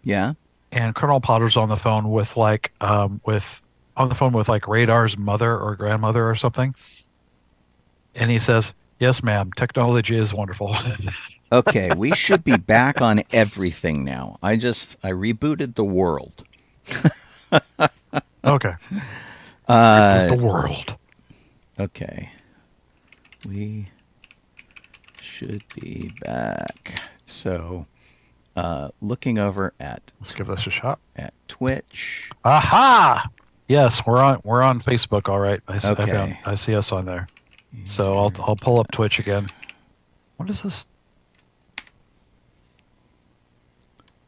Yeah. and Colonel Potter's on the phone with like Radar's mother or grandmother or something, and he says, "Yes, ma'am, technology is wonderful." Okay, we should be back on everything now. I rebooted the world. Okay, reboot Uh, the world. okay, we should be back. So, looking over Let's give this a shot. at Twitch. Aha! Yes, we're on Facebook. All right, Okay. I see us on there. So I'll pull up Twitch again. What is this?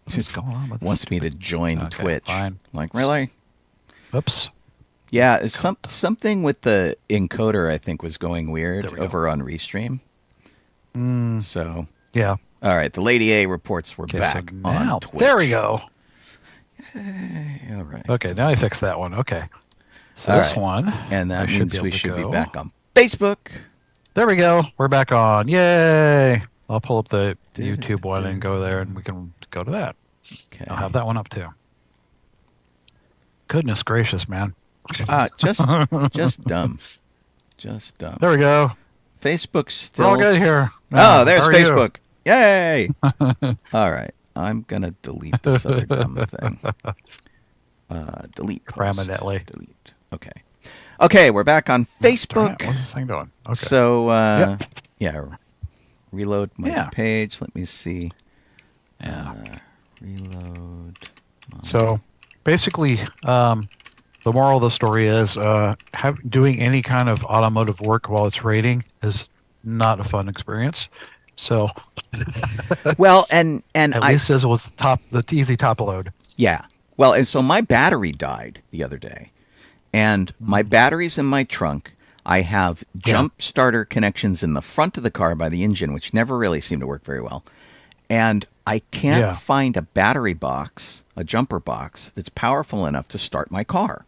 What's going on with this? Wants me to join Okay, Twitch. fine. Like, really? Oops. Yeah, it's something with the encoder, I think, was going weird There we go. over on Restream. So, Yeah. all right, the Lady A reports we're Okay, back so now, on Twitch. there we go. All right. Okay, now I fixed that one. Okay. So All this right. one, And that I means be we able to should be go. back on Facebook. There we go. We're back on. Yay! I'll pull up the YouTube one and go there, and we can go to that. Okay. I'll have that one up too. Goodness gracious, man. Just dumb. Just dumb. There we go. Facebook still. We're all good here. Oh, there's How are you? Facebook. Yay! All right. I'm going to delete this other dumb thing. Delete. Post. Permanently. Delete. Okay. Okay, we're back on Facebook. What's this thing doing? Okay. So, Yep. yeah, reload my Yeah. page. Let me see. Yeah. Reload. So basically, the moral of the story is doing any kind of automotive work while it's raining is not a fun experience. So, Well, and at least as was the easy top load. Yeah. Well, and so my battery died the other day. And my battery's in my trunk. I have jump starter connections in the front of the car by the engine, which never really seem to work very well. And I can't find a battery box, a jumper box, that's powerful enough to start my car.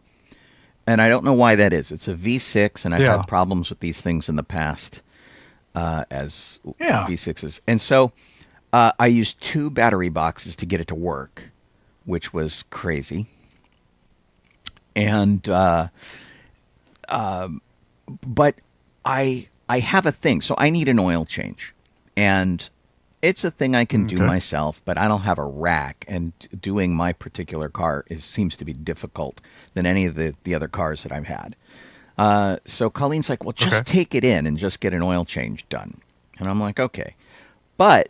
And I don't know why that is. It's a V6, and I've had problems with these things in the past as V6s. And so I used 2 battery boxes to get it to work, which was crazy. And but I have a thing, so I need an oil change, and it's a thing I can do myself, but I don't have a rack, and doing my particular car seems to be difficult than any of the other cars that I've had. So Colleen's like, well, just take it in and just get an oil change done. And I'm like, okay. But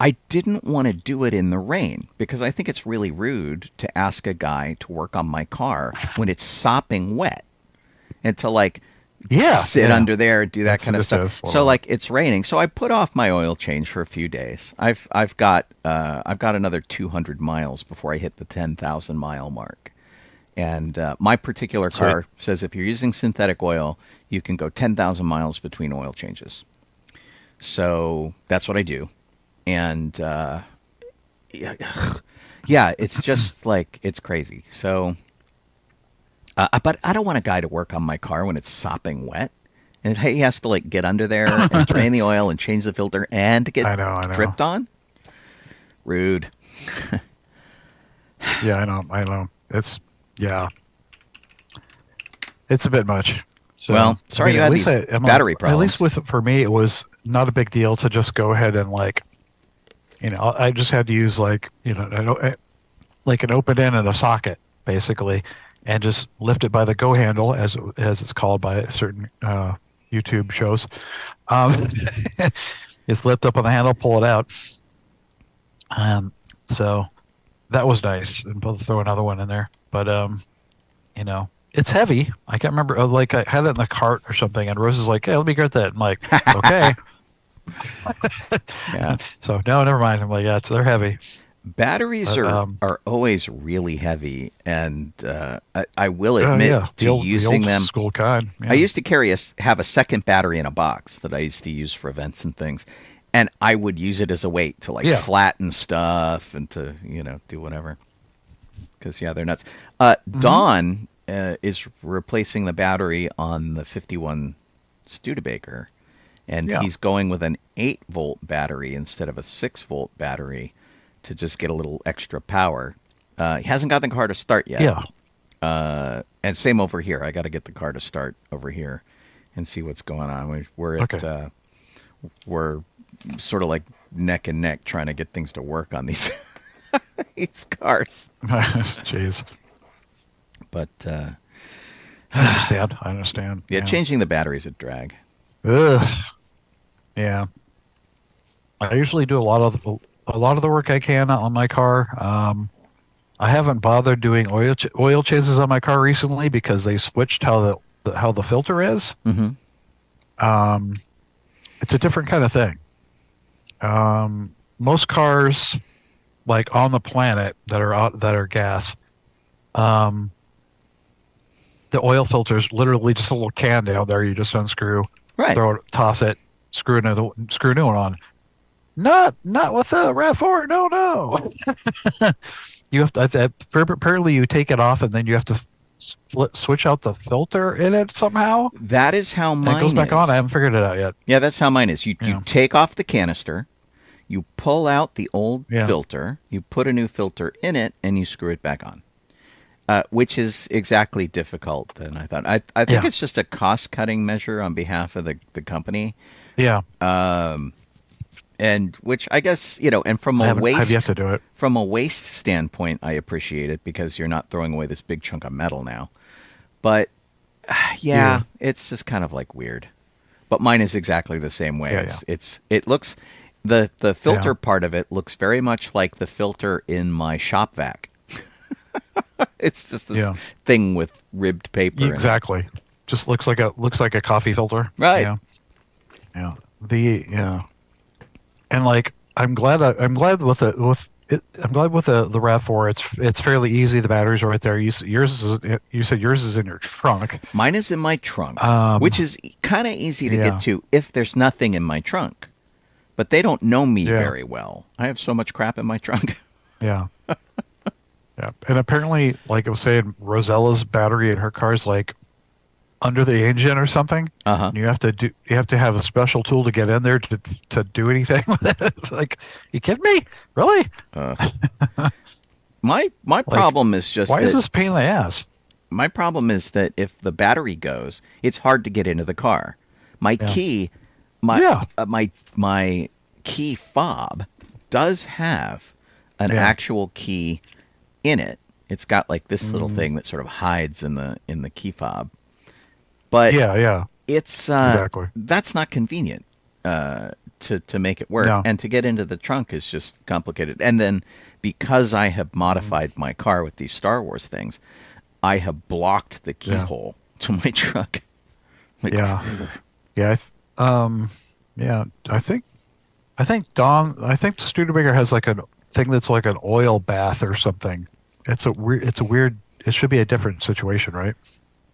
I didn't want to do it in the rain because I think it's really rude to ask a guy to work on my car when it's sopping wet and to sit under there and do that kind of stuff. So it's raining. So I put off my oil change for a few days. I've got another 200 miles before I hit the 10,000 mile mark. And my particular car says if you're using synthetic oil, you can go 10,000 miles between oil changes. So that's what I do. And yeah, it's just it's crazy. So, but I don't want a guy to work on my car when it's sopping wet. And he has to get under there and drain the oil and change the filter and to get dripped on. Rude. Yeah, I know. It's a bit much. So, well, sorry you had these battery problems. At least for me, it was not a big deal to just go ahead and I just had to use like an open end and a socket basically, and just lift it by the go handle as it's called by certain YouTube shows. Just lift up on the handle, pull it out. So that was nice, and throw another one in there. But it's heavy. I can't remember. I had it in the cart or something, and Rose is like, "Hey, let me get that." I'm like, "Okay." Yeah. So no, never mind. I'm like, yeah, they're heavy. Batteries are always really heavy, and I will admit to using them. School kind. Yeah. I used to have a second battery in a box that I used to use for events and things, and I would use it as a weight to flatten stuff and to do whatever. Because they're nuts. Don is replacing the battery on the 51 Studebaker. And he's going with an 8-volt battery instead of a 6-volt battery to just get a little extra power. He hasn't got the car to start yet. Yeah. And same over here. I got to get the car to start over here and see what's going on. We're sort of like neck and neck trying to get things to work on these these cars. Jeez. But I understand. Yeah, changing the battery's a drag. Ugh. Yeah. I usually do a lot of the work I can on my car. I haven't bothered doing oil changes on my car recently because they switched how the filter is. Mm-hmm. It's a different kind of thing. Most cars, like on the planet that are gas, the oil filter is literally just a little can down there. You just unscrew, Right. toss it, screw a new one on. Not with the RAV4. No. You have to apparently you take it off and then you have to switch out the filter in it somehow. That is how mine it goes back is. on. I haven't figured it out yet. Yeah, that's how mine is. You take off the canister, you pull out the old filter, you put a new filter in it, and you screw it back on. Which is exactly difficult than I thought. I think it's just a cost-cutting measure on behalf of the company. Yeah. And which I guess, and from a waste, I've yet to do it. From a waste standpoint, I appreciate it because you're not throwing away this big chunk of metal now. But yeah, it's just kind of like weird. But mine is exactly the same way. It looks the filter part of it looks very much like the filter in my shop vac. It's just this thing with ribbed paper. Exactly. Just looks like a coffee filter. Right. Yeah. And like I'm glad with the RAV4 it's fairly easy. The batteries are right there. You said yours is in your trunk. Mine is in my trunk, which is kind of easy to get to if there's nothing in my trunk. But they don't know me very well. I have so much crap in my trunk. Yeah. Yeah. And apparently, like I was saying, Rosella's battery in her car is like under the engine or something. Uh-huh. You have to have a special tool to get in there to do anything with it. It's like, you kidding me? Really? My problem is just why is this a pain in the ass? My problem is that if the battery goes, it's hard to get into the car. My key, my key fob does have an actual key in it. It's got like this little thing that sort of hides in the key fob. But it's exactly. That's not convenient to make it work, and to get into the trunk is just complicated. And then because I have modified my car with these Star Wars things, I have blocked the keyhole to my truck. Like, I think the Studebaker has like a thing that's like an oil bath or something. It's a weird. It should be a different situation, right?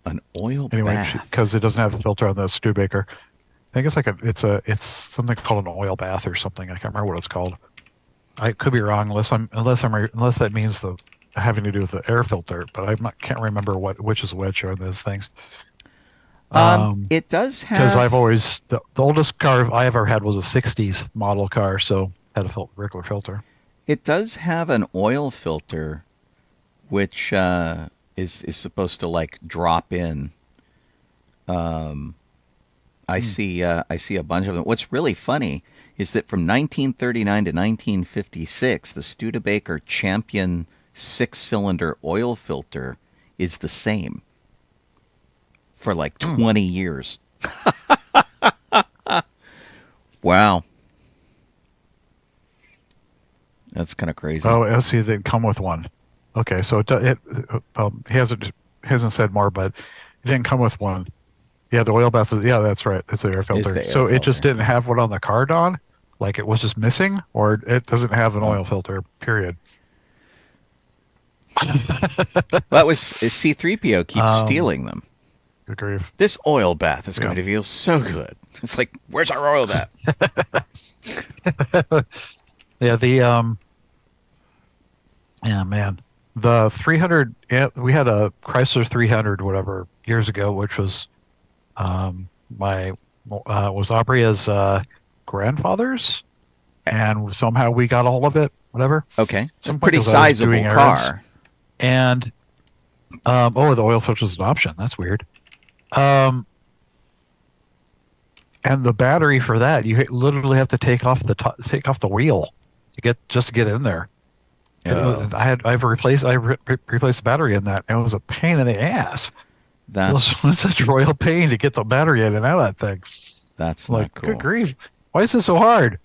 An oil bath, because it doesn't have a filter on the Studebaker. I think it's it's something called an oil bath or something. I can't remember what it's called. I could be wrong unless that means having to do with the air filter, but I can't remember which is which on those things. It does have, because I've always the oldest car I ever had was a '60s model car, so had a regular filter. It does have an oil filter, which is supposed to like drop in. I see a bunch of them. What's really funny is that from 1939 to 1956, the Studebaker Champion 6-cylinder oil filter is the same for like 20 years. Wow. That's kind of crazy. Oh, see, they come with one. Okay, so he hasn't said more, but it didn't come with one. Yeah, the oil bath. That's right. It's the air filter. So it just didn't have one on the car, Don? Like it was just missing, or it doesn't have an oil filter, period. That was C-3PO keeps stealing them. Good grief. This oil bath is going to feel so good. It's like, where's our oil bath? Man. The 300, we had a Chrysler 300, whatever, years ago, which was was Aubria's grandfather's, and somehow we got all of it whatever. Okay. It's a Some point pretty 'cause I was sizable doing errands, car. and the oil filter was an option. That's weird. Um, and the battery for that, you literally have to take off the wheel to get in there. Oh, I've replaced the battery in that, and it was a pain in the ass. It was that's such a royal pain to get the battery in and out of that thing. that's Like, not cool. good grief, why is this so hard?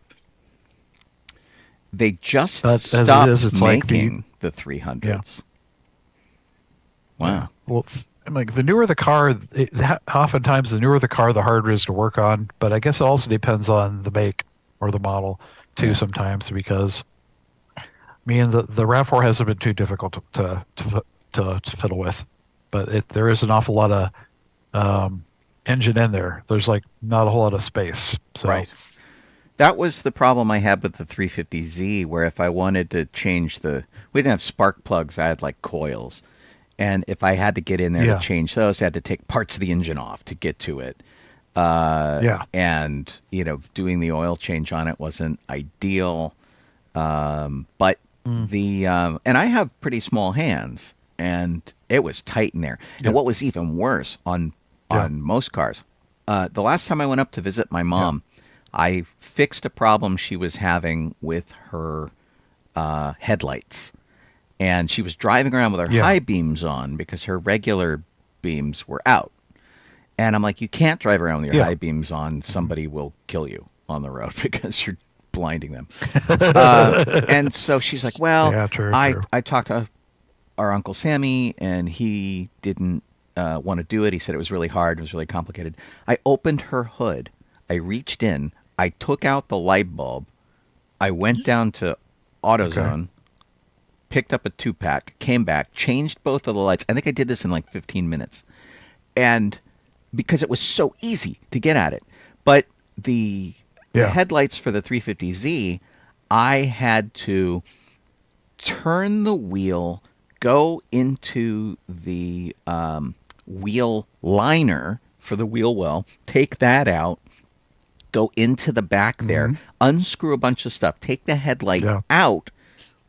They just But as it stopped is, it's like making the 300s. Wow. Yeah. Well, I'm like, the newer the car, oftentimes the newer the car, the harder it is to work on. But I guess it also depends on the make or the model too. Yeah. Sometimes, because the RAV4 hasn't been too difficult to fiddle with, but there is an awful lot of engine in there. There's like not a whole lot of space. So. Right. That was the problem I had with the 350Z, where if I wanted to change we didn't have spark plugs, I had like coils. And if I had to get in there to change those, I had to take parts of the engine off to get to it. And, doing the oil change on it wasn't ideal. But and I have pretty small hands, and it was tight in there. Yeah. And what was even worse on most cars, the last time I went up to visit my mom, I fixed a problem she was having with her headlights. And she was driving around with her high beams on because her regular beams were out. And I'm like, you can't drive around with your high beams on. Somebody will kill you on the road because you're blinding them. And so she's like, well, true. I talked to our Uncle Sammy, and he didn't want to do it. He said it was really hard. It was really complicated. I opened her hood. I reached in. I took out the light bulb. I went down to AutoZone. Picked up a 2-pack, came back, changed both of the lights. I think I did this in like 15 minutes. And because it was so easy to get at it. But the headlights for the 350Z, I had to turn the wheel, go into the wheel liner for the wheel well, take that out, go into the back there, unscrew a bunch of stuff, take the headlight out,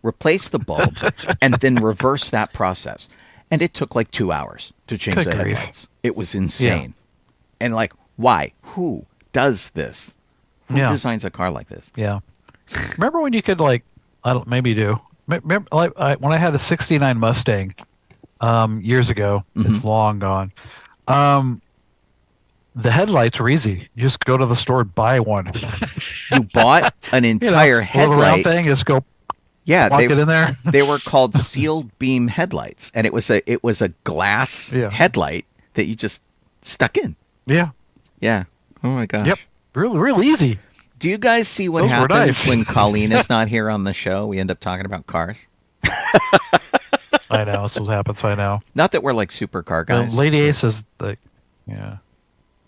replace the bulb, and then reverse that process. And it took like 2 hours to change the headlights. It was insane. And like, why? Who does this? Who designs a car like this? Yeah. Remember when you could maybe you do. Remember, when I had a '69 Mustang years ago. It's long gone. The headlights were easy. You just go to the store and buy one. You bought an entire headlight. Little round thing. Just go. Yeah, Walk it in there. They were called sealed beam headlights, and it was a glass headlight that you just stuck in. Yeah. Yeah. Oh my gosh. Yep. Real easy. Do you guys see what happens when Colleen is not here on the show? We end up talking about cars. I know. That's what happens. I know. Not that we're like supercar guys. Lady A says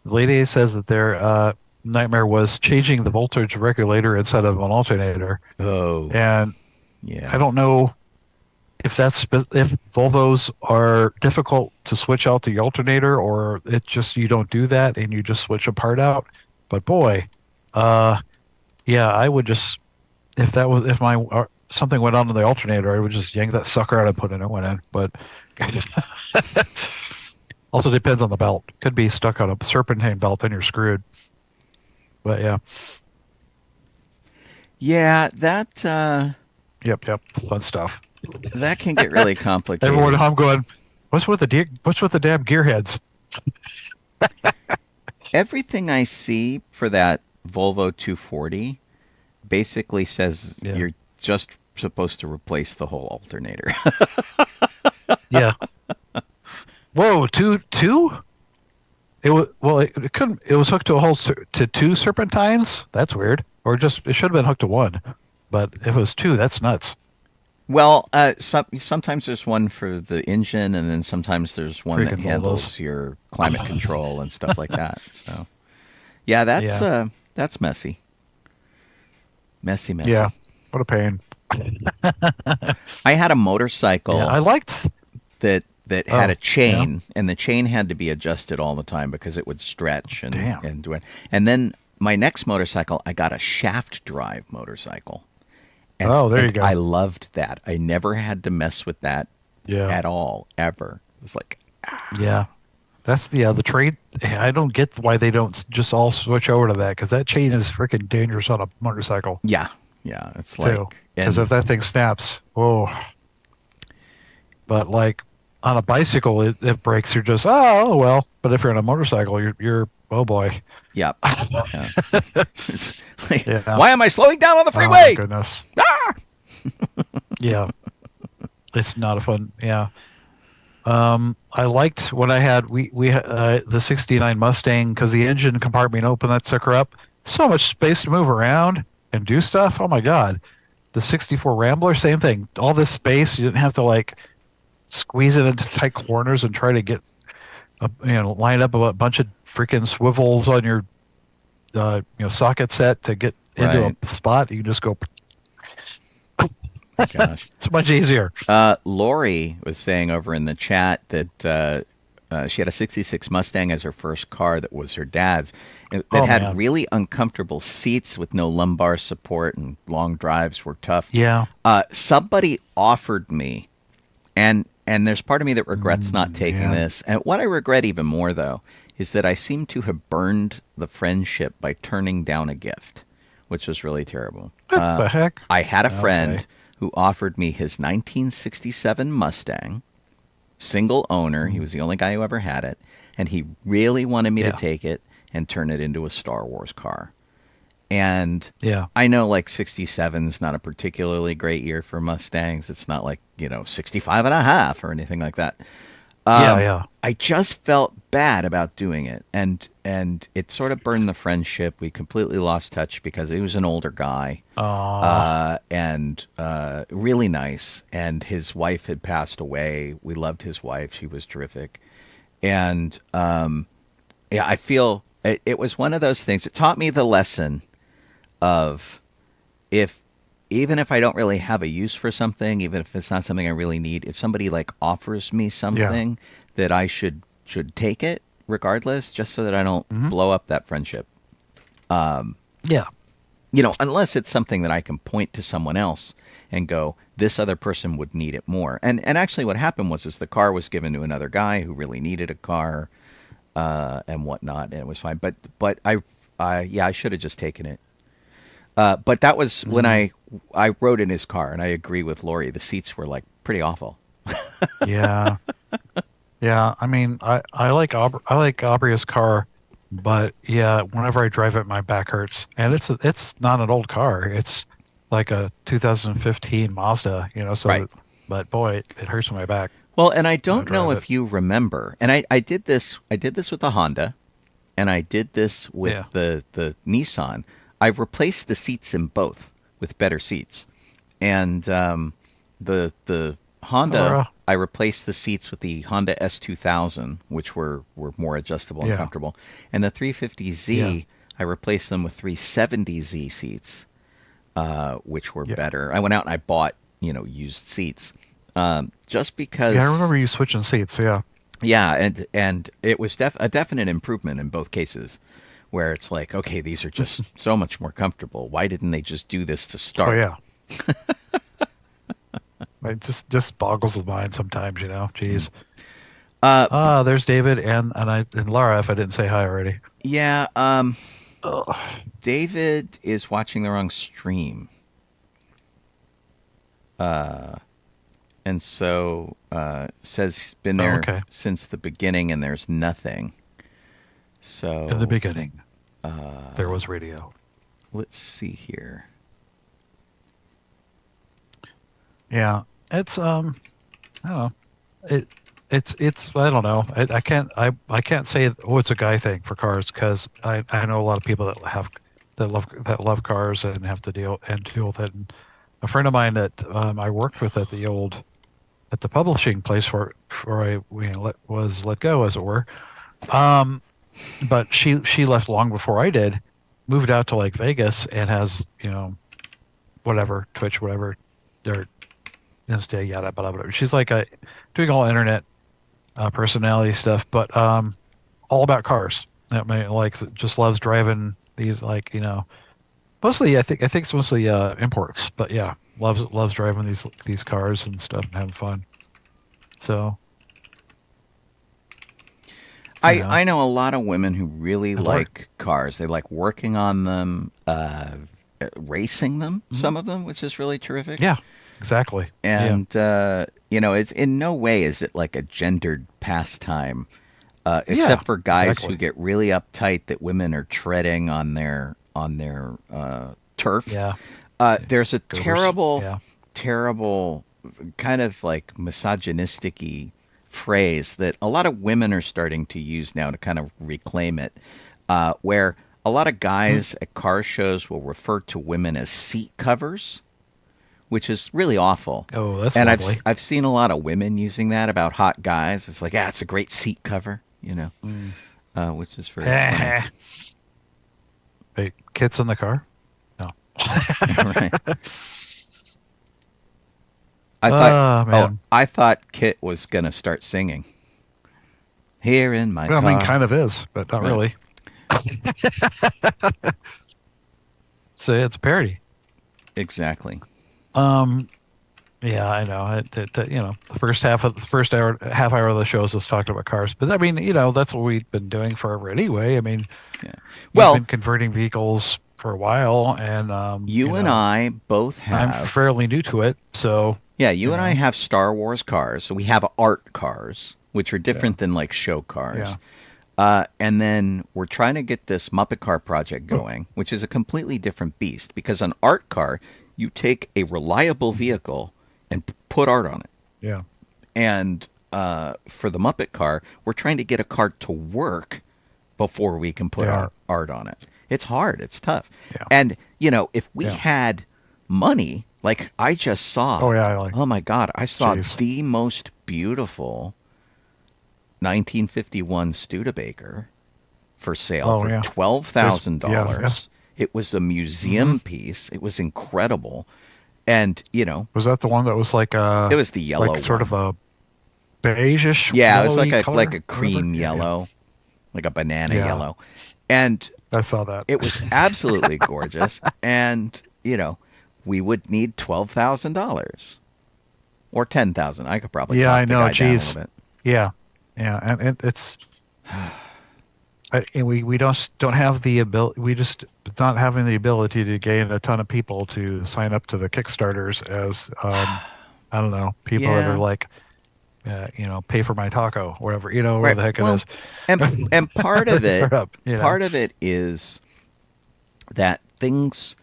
Lady A says that their nightmare was changing the voltage regulator instead of an alternator. Oh. And I don't know if if Volvos are difficult to switch out the alternator, or it's just you don't do that and you just switch a part out. But boy, I would just if my something went on in the alternator, I would just yank that sucker out and put a new one in. But also depends on the belt. Could be stuck on a serpentine belt, then you're screwed. But yeah. Yeah, that. Yep. Fun stuff. That can get really complicated. Everyone at home going, what's with the damn gearheads? Everything I see for that Volvo 240 basically says you're just supposed to replace the whole alternator. Yeah. Whoa, two? It couldn't. It was hooked to two serpentines. That's weird. Or just it should have been hooked to one. But if it was two, that's nuts. Well, sometimes there's one for the engine, and then sometimes there's one that handles your climate control and stuff like that. So, that's messy. Messy. Yeah, what a pain. I had a motorcycle. I liked that had a chain, and the chain had to be adjusted all the time because it would stretch and then my next motorcycle, I got a shaft drive motorcycle. And Oh, there you and go. I loved that. I never had to mess with that Yeah. at all, ever. It was like, Yeah. That's the trade. I don't get why they don't just all switch over to that because that chain is freaking dangerous on a motorcycle yeah, yeah. It's too. like, Because if and that thing snaps, oh. But like on a bicycle, it breaks. You're just oh well. But if you're on a motorcycle, you're oh boy. yeah, yeah. It's like, Yeah. why am I slowing down on the Oh my freeway? goodness. Ah! Yeah. It's not a fun. Yeah. I liked when I had the '69 Mustang because the engine compartment opened that sucker up. So much space to move around and do stuff. Oh my god. The '64 Rambler, same thing. All this space, you didn't have to like squeeze it into tight corners and try to get line up a bunch of freaking swivels on your socket set to get into Right. a spot. You can just go. Gosh. It's much easier. Lori was saying over in the chat that she had a 66 Mustang as her first car that was her dad's that Oh, had man. really uncomfortable seats with no lumbar support and long drives were tough. Yeah. Somebody offered me, and there's part of me that regrets not taking yeah. this. And what I regret even more, though, is that I seem to have burned the friendship by turning down a gift, which was really terrible. What the heck? I had a friend Okay. who offered me his 1967 Mustang, single owner. He was the only guy who ever had it, and he really wanted me to Yeah. take it and turn it into a Star Wars car. And Yeah. I know like 67 is not a particularly great year for Mustangs. It's not like, 65 and a half or anything like that. Yeah. I just felt bad about doing it, and it sort of burned the friendship. We completely lost touch because he was an older guy, and really nice. And his wife had passed away. We loved his wife; she was terrific. And yeah, I feel it was one of those things. It taught me the lesson of if even if I don't really have a use for something, even if it's not something I really need, if somebody like offers me something, that I should take it regardless, just so that I don't blow up that friendship. Yeah. Unless it's something that I can point to someone else and go, this other person would need it more. And actually, what happened was the car was given to another guy who really needed a car, and whatnot, and it was fine. But I should have just taken it. But that was when I rode in his car, and I agree with Lori. The seats were like pretty awful. Yeah. Yeah. I mean, I like I like Aubrey's car, but yeah, whenever I drive it, my back hurts. And it's not an old car. It's like a 2015 Mazda, so Right. but boy, it hurts my back. Well, and I don't know drive if you remember, and I did this with the Honda, and I did this with the Nissan. I've replaced the seats in both with better seats, and the Honda, I replaced the seats with the Honda S2000, which were more adjustable and comfortable, and the 350Z, I replaced them with 370Z seats, which were better. I went out and I bought used seats, just because. Yeah, I remember you switching seats. Yeah. Yeah, and it was a definite improvement in both cases, where it's like, okay, these are just so much more comfortable. Why didn't they just do this to start? Oh yeah. It just boggles the mind sometimes, Jeez. There's David and Laura. If I didn't say hi already. Yeah. Ugh. David is watching the wrong stream. And so says he's been there since the beginning, and there's nothing. So In the beginning, there was radio. Let's see here. Yeah, it's I don't know. It's I don't know. I can't say it's a guy thing for cars because I know a lot of people that love cars and have to deal with it. And a friend of mine that I worked with at the publishing place where I was let go, as it were. But she left long before I did, moved out to like Vegas and has whatever Twitch, whatever, or Insta, yada blah blah. She's like doing all internet personality stuff, but all about cars. I mean, like just loves driving these mostly I think it's mostly imports, but yeah. loves driving these cars and stuff and having fun. So, I know a lot of women who really I love it. like cars. They like working on them, racing them, Mhm. some of them, which is really terrific. Yeah, exactly. Yeah, And it's in no way is it like a gendered pastime, yeah, except for guys who exactly. get really uptight that women are treading on their turf. Yeah, There's a goobers. terrible, Yeah. terrible kind of like misogynistic phrase that a lot of women are starting to use now to kind of reclaim it, where a lot of Mm. guys at car shows will refer to women as seat covers, which is really awful. Oh, that's And lovely. I've seen a lot of women using that about hot guys. It's like, yeah, it's a great seat cover, Mm. which is very funny. Wait, Kit's in the car? No. Right. I thought, Oh oh, man. I thought Kit was gonna start singing here in my Well, I mean, car. kind of is, but not Right. really. So it's a parody. Exactly. Um, yeah, I know. The first hour, half hour of the show is us talking about cars. But I mean, that's what we've been doing forever anyway. I mean, Yeah. we've been Well, converting vehicles for a while, and you and I both I'm have. fairly new to it. So, Yeah, you you and I know, have Star Wars cars. So we have art cars, which are yeah, different than like show yeah, cars. And then we're trying to get this Muppet Car project going, which is a completely different beast because an art car, you take a reliable vehicle and put art on it. yeah, And for the Muppet Car, we're trying to get a car to work before we can put yeah, our art on it. It's hard, it's tough. yeah, And, if we yeah. had money, like I just Oh saw, yeah, I like. oh my God, I saw Jeez. the most beautiful 1951 Studebaker for sale Oh for yeah. Yeah, yes. $12,000. It was a Hmm. museum piece. It was incredible. And, Was that the one that was it was the yellow like sort of one. a beigeish, Yeah, it was yellowy like color, a whatever? cream Yeah, yeah, yellow, like a banana yeah. yellow. And I saw that. it was absolutely gorgeous. And, we would need $12,000 or 10,000. I could probably Yeah, I talk the know. guy down a little Geez. bit. Yeah, yeah, and it's and we don't have the ability. We just not having the ability to gain a ton of people to sign up to the Kickstarters as I don't know, people that are Yeah. like pay for my taco, whatever, whatever Right. the heck it Well, is. and Start up, part of it is that things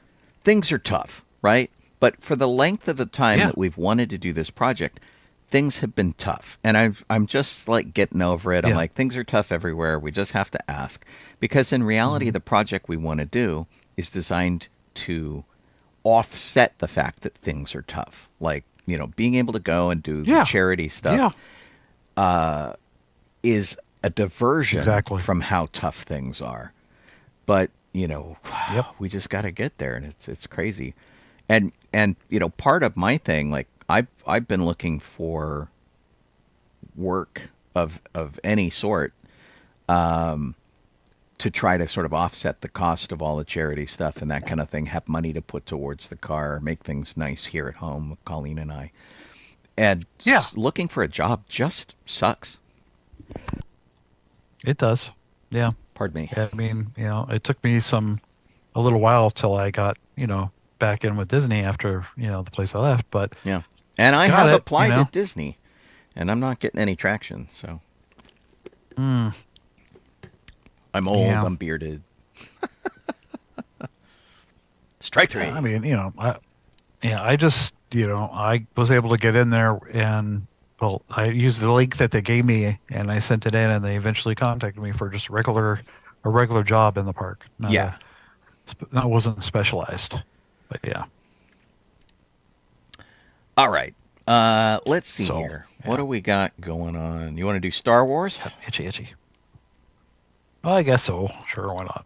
are tough, right? But for the length of the time Yeah, that we've wanted to do this project, things have been tough. And I'm just like getting over it. I'm yeah, like things are tough everywhere. We just have to ask because in reality hmm the project we want to do is designed to offset the fact that things are tough. Like, being able to go and do the yeah, charity stuff yeah, is a diversion exactly. from how tough things are. But, Yep. we just got to get there and it's crazy. And part of my thing like I've been looking for work of any sort to try to sort of offset the cost of all the charity stuff and that kind of thing, have money to put towards the car, make things nice here at home with Colleen and I. And Yeah, looking for a job just sucks. it does. Yeah. Pardon me. I mean, it took me a little while till I got, back in with Disney after, the place I left, but Yeah. And I got have it. applied to Disney and I'm not getting any traction. So Mm, I'm old, yeah. I'm bearded. Strike three. I mean, I just, I was able to get in there and, well, I used the link that they gave me and I sent it in and they eventually contacted me for just a regular job in the park. Yeah. That wasn't specialized, but yeah. All right. Let's see So, here. What yeah. do we got going on? You want to do Star Wars? Itchy, itchy. Well, I guess so. Sure, why not?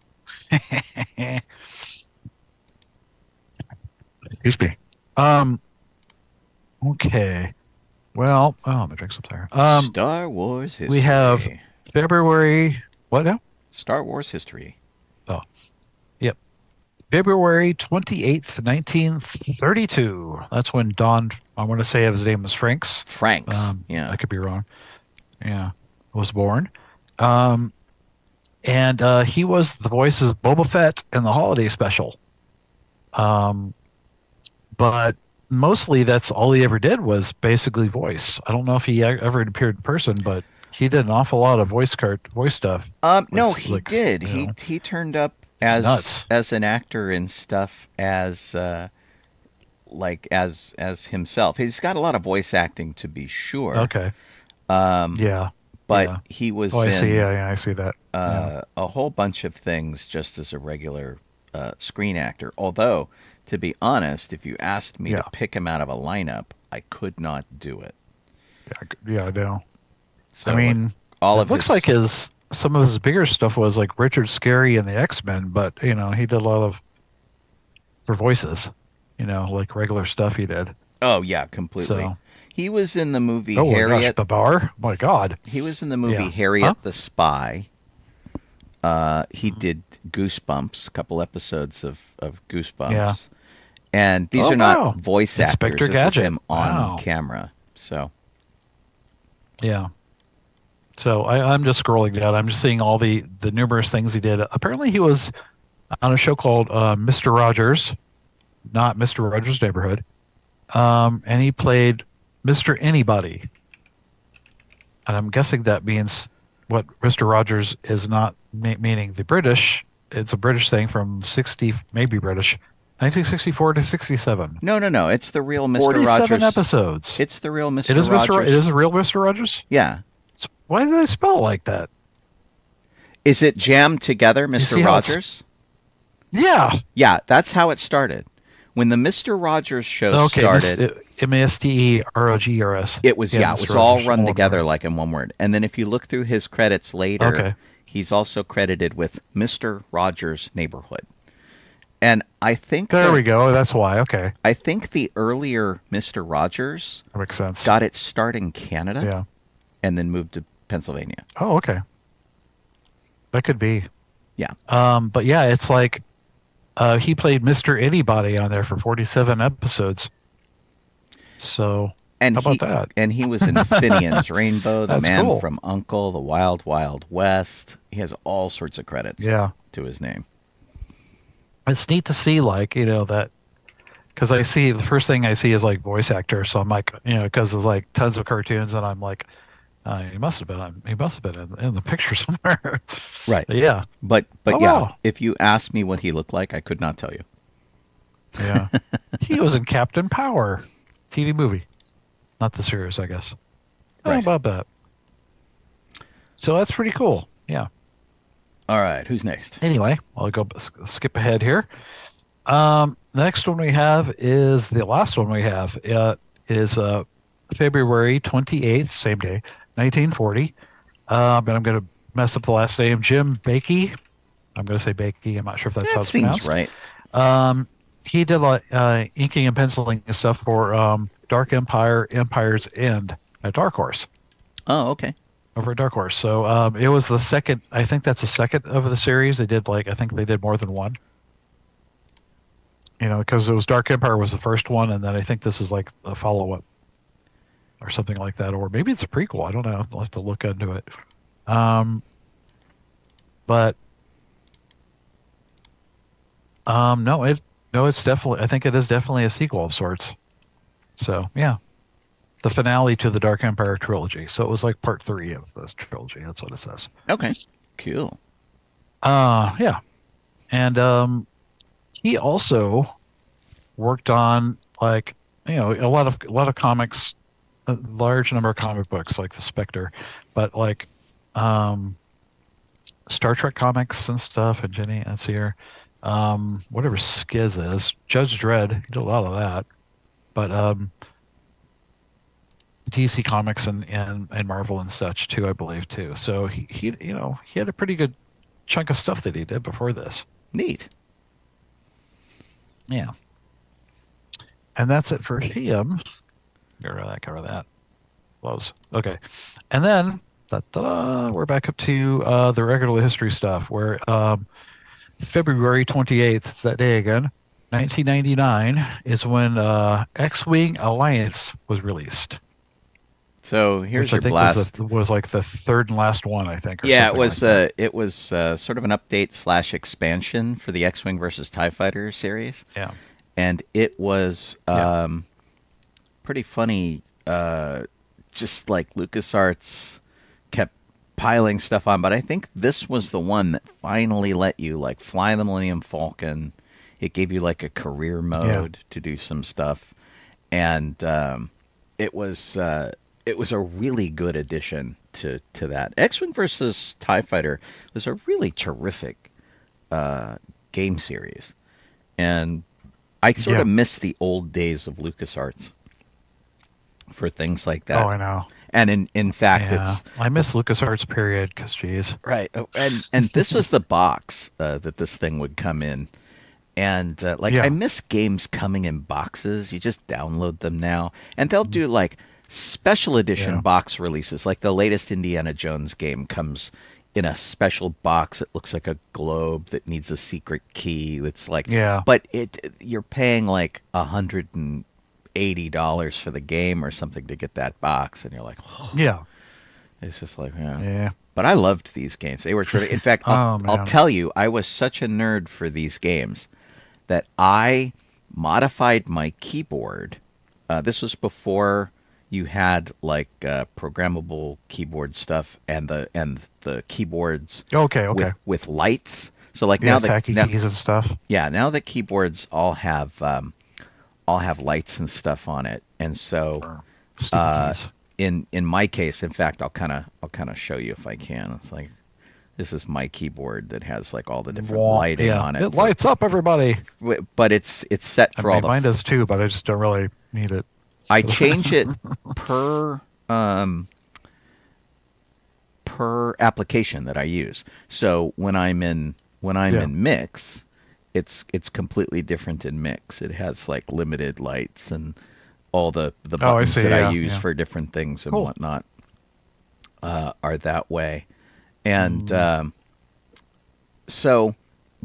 Excuse me. Okay. Well, oh, let me drink some there. Star Wars history. We have February. What now? Star Wars history. Oh, yep. February 28th, 1932. That's when Don, I want to say his name was Franks. Franks. Yeah. I could be wrong. Yeah, was born. Um, and he was the voice of Boba Fett in the holiday special. Um, but mostly that's all he ever did was basically voice. I don't know if he ever appeared in person, but he did an awful lot of voice stuff. No, he did. He turned up as an actor and stuff as himself. He's got a lot of voice acting to be sure. Okay. Yeah. But yeah. he was I in see. Yeah, I see that. a whole bunch of things just as a regular screen actor. Although, to be honest, if you asked me to pick him out of a lineup, I could not do it. Yeah, I know. So, I mean, it looks like some of his bigger stuff was like Richard Scarry and the X-Men, but he did a lot of for voices, like regular stuff he did. Oh yeah, completely. So, he was in the movie Harriet. The Bar? Oh my God. He was in the movie Harriet the Spy. He did Goosebumps, a couple episodes of Goosebumps. Yeah. And these are not voice Inspector actors. Gadget. This is him on camera. So. Yeah. So I'm just scrolling down. I'm just seeing all the numerous things he did. Apparently he was on a show called Mr. Rogers, not Mr. Rogers' Neighborhood. And he played Mr. Anybody. And I'm guessing that means what Mr. Rogers is not meaning the British. It's a British thing from 1964 to 67. No. It's the real Mr. 47 Rogers. 47 episodes. It's the real Mr. It is Rogers. It is the real Mr. Rogers? Yeah. So why did they spell it like that? Is it jammed together, Mr. Rogers? Yeah. Yeah, that's how it started. When the Mr. Rogers show started, Masterogers. It was it was all run together like in one word. And then if you look through his credits later, he's also credited with Mr. Rogers' Neighborhood. And I think there we go. That's why. Okay. I think the earlier Mr. Rogers that makes sense. Got its start in Canada, yeah, and then moved to Pennsylvania. Oh, okay. That could be. Yeah. But yeah, it's like he played Mr. Anybody on there for 47 episodes. So how about that? And he was in Finian's Rainbow, The Man cool. from U.N.C.L.E., The Wild Wild West. He has all sorts of credits to his name. It's neat to see, that, because I see, the first thing I see is, voice actor, so I'm like, because there's, tons of cartoons, and I'm like, he must have been in the picture somewhere. Right. But yeah. But wow. If you asked me what he looked like, I could not tell you. Yeah. He was in Captain Power, TV movie. Not the series, I guess. Right. How about that? So that's pretty cool. Yeah. All right, who's next? Anyway, I'll go skip ahead here. Next one we have is the last one we have is February 28th, same day, 1940. And I'm going to mess up the last name, Jim Bakey. I'm going to say Bakey. I'm not sure if that's how it's pronounced. Right. He did inking and penciling stuff for Dark Empire, Empire's End at Dark Horse. Oh, okay. Over at Dark Horse. So it was the second, I think that's the second of the series. They did I think they did more than one. Because it was Dark Empire was the first one, and then I think this is a follow-up or something like that. Or maybe it's a prequel. I don't know. I'll have to look into it. But no, it's definitely, I think it is definitely a sequel of sorts. So, yeah. The finale to the Dark Empire trilogy. So it was part 3 of this trilogy. That's what it says. Okay. Cool. Yeah. And he also worked on a lot of comics, a large number of comic books like the Spectre, but Star Trek comics and stuff, and Jenny and Seer, whatever Skiz is, Judge Dredd, he did a lot of that, but DC Comics and Marvel and such too, I believe too. So he had a pretty good chunk of stuff that he did before this. Neat. Yeah. And that's it for him. Cover that. Close. Okay. And then we're back up to the regular history stuff where February 28th, it's that day again, 1999, is when X-Wing Alliance was released. So here's Which I your think blast. was like the third and last one, I think, or Yeah, something like that. it was sort of an update slash expansion for the X-wing versus Tie Fighter series, Yeah. and it was Yeah. pretty funny. Just like LucasArts kept piling stuff on, but I think this was the one that finally let you like fly the Millennium Falcon. It gave you like a career Yeah. mode to do some stuff, and it was it was a really good addition to that. X-wing versus Tie Fighter was a really terrific game series, and I sort Yeah. of miss the old days of LucasArts for things like Oh, that. I know. And in fact, Yeah. it's I miss LucasArts period because, geez. right. Oh, and this was the box that this thing would come in. And like I Yeah. miss games coming in boxes. You just download them now, and they'll do like special edition Yeah. box releases. Like the latest Indiana Jones game comes in a special box. It looks like a globe that needs a secret key. It's like, Yeah. but you're paying like $180 for the game or something to get that box, and you're like, oh, Yeah. it's just like, yeah. Yeah. But I loved these games. They were terrific. In fact, Oh, I'll man. tell you, I was such a nerd for these games that I modified my keyboard. This was before you had like programmable keyboard stuff and the keyboards Okay. Okay. with lights. So like Yeah, tacky keys and stuff. yeah, now the keyboards all have lights and stuff on it, and so Or stupid keys. in my case, in fact, I'll kind of show you if I can. It's like this is my keyboard that has like all the different lighting Yeah. on it. It lights up, everybody. But it's set I for mean, all the. mine does too, but I just don't really need it. I change it per per application that I use. So when I'm in Yeah. mix, it's completely different in mix. It has like limited lights and all the Oh, I buttons see. that I Yeah. use Yeah. for different things and Cool. whatnot are that way. And so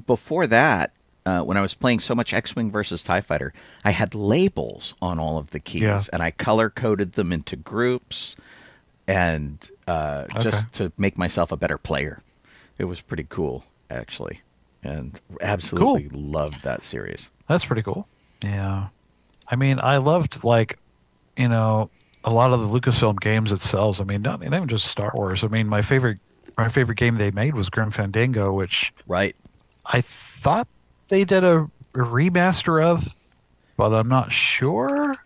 before that, when I was playing so much X-Wing versus TIE Fighter, I had labels on all of the keys, Yeah. and I color coded them into groups, and Okay. just to make myself a better player. It was pretty cool, actually, and absolutely loved that series. That's pretty cool. Yeah. I mean, I loved like, you know, a lot of the Lucasfilm games itself. I mean, not even just Star Wars. I mean, my favorite game they made was Grim Fandango, which Right. I thought they did a remaster of, but I'm not sure.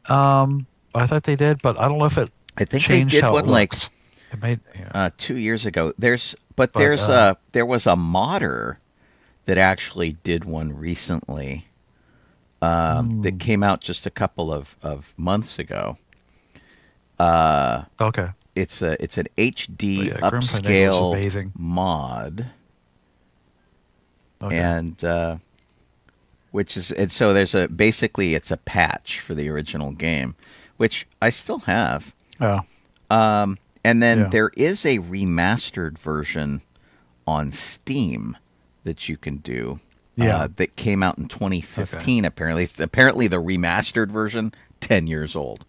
I thought they did, but I don't know if it I think they changed did how one it like looks. It made, yeah. 2 years ago. There's But, there was a modder that actually did one recently that came out just a couple of months ago. Okay. It's an HD But yeah, Grim Fandango was upscale amazing. mod, Okay. and which is and so there's a basically it's a patch for the original game, which I still have. Oh, And then Yeah. there is a remastered version on Steam that you can do. Yeah. That came out in 2015. Apparently, it's apparently the remastered version, 10 years old.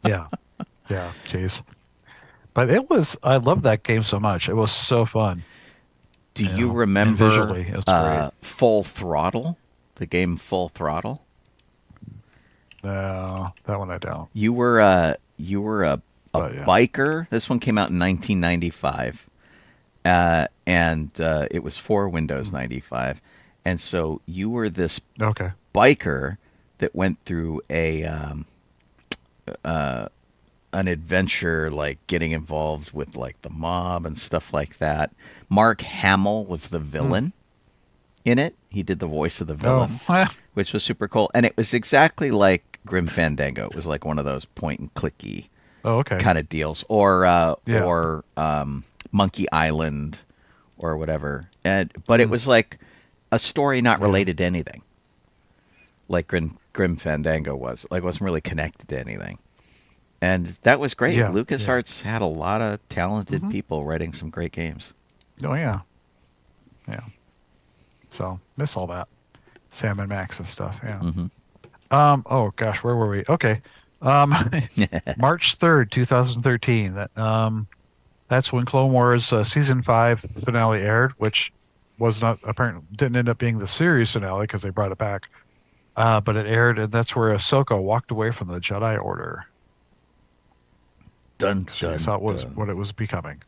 yeah. Yeah. Jeez. But I love that game so much. It was so fun. Do Yeah. you And remember visually, it's great. Full Throttle? The game Full Throttle. No, that one I don't. You were a But, yeah. biker. This one came out in 1995, and it was for Windows 95. And so you were this Okay. biker that went through an adventure, like getting involved with like the mob and stuff like that. Mark Hamill was the villain in it. He did the voice of the villain, Oh, which was super cool. And it was exactly like Grim Fandango. It was like one of those point and clicky okay. kind of deals, or Yeah. Monkey Island, or whatever. But it was like a story not related to anything, like Grim Fandango was. Like, it wasn't really connected to anything, and that was great. Yeah, LucasArts had a lot of talented Mhm. people writing some great games. Oh yeah. Yeah. So miss all that. Sam and Max and stuff. Yeah. Mm-hmm. Oh gosh, where were we? Okay. Um, March 3rd, 2013. That's when Clone Wars season 5 finale aired, which was not apparently didn't end up being the series finale because they brought it back. But it aired, and that's where Ahsoka walked away from the Jedi Order. Dun, She dun, saw dun. what it was becoming.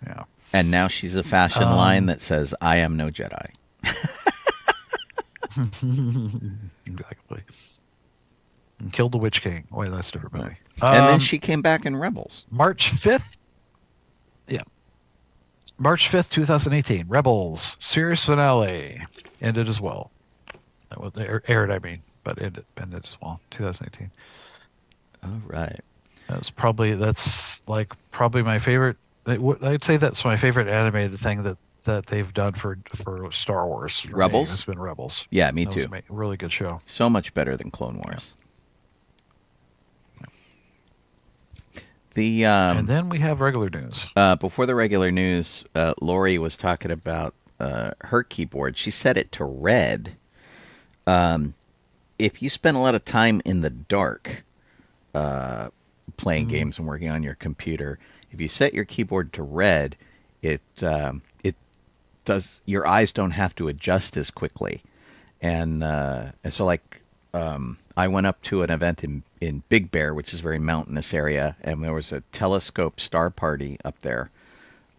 Yeah. And now she's a fashion line that says, I am no Jedi. Exactly. And killed the Witch King. Wait, that's a different movie. And then she came back in Rebels. March 5th. Yeah. March 5th, 2018. Rebels series finale ended as well. That was aired, I mean, but ended as well. 2018. All right. That's probably my favorite. I'd say that's my favorite animated thing that they've done for Star Wars. Rebels? It's been Rebels. Yeah, me That too. was a really good show. So much better than Clone Wars. And then we have regular news. Before the regular news, Lori was talking about her keyboard. She set it to red. If you spend a lot of time in the dark playing games and working on your computer, if you set your keyboard to red, it does. Your eyes don't have to adjust as quickly, and so like I went up to an event in Big Bear, which is a very mountainous area, and there was a telescope star party up there,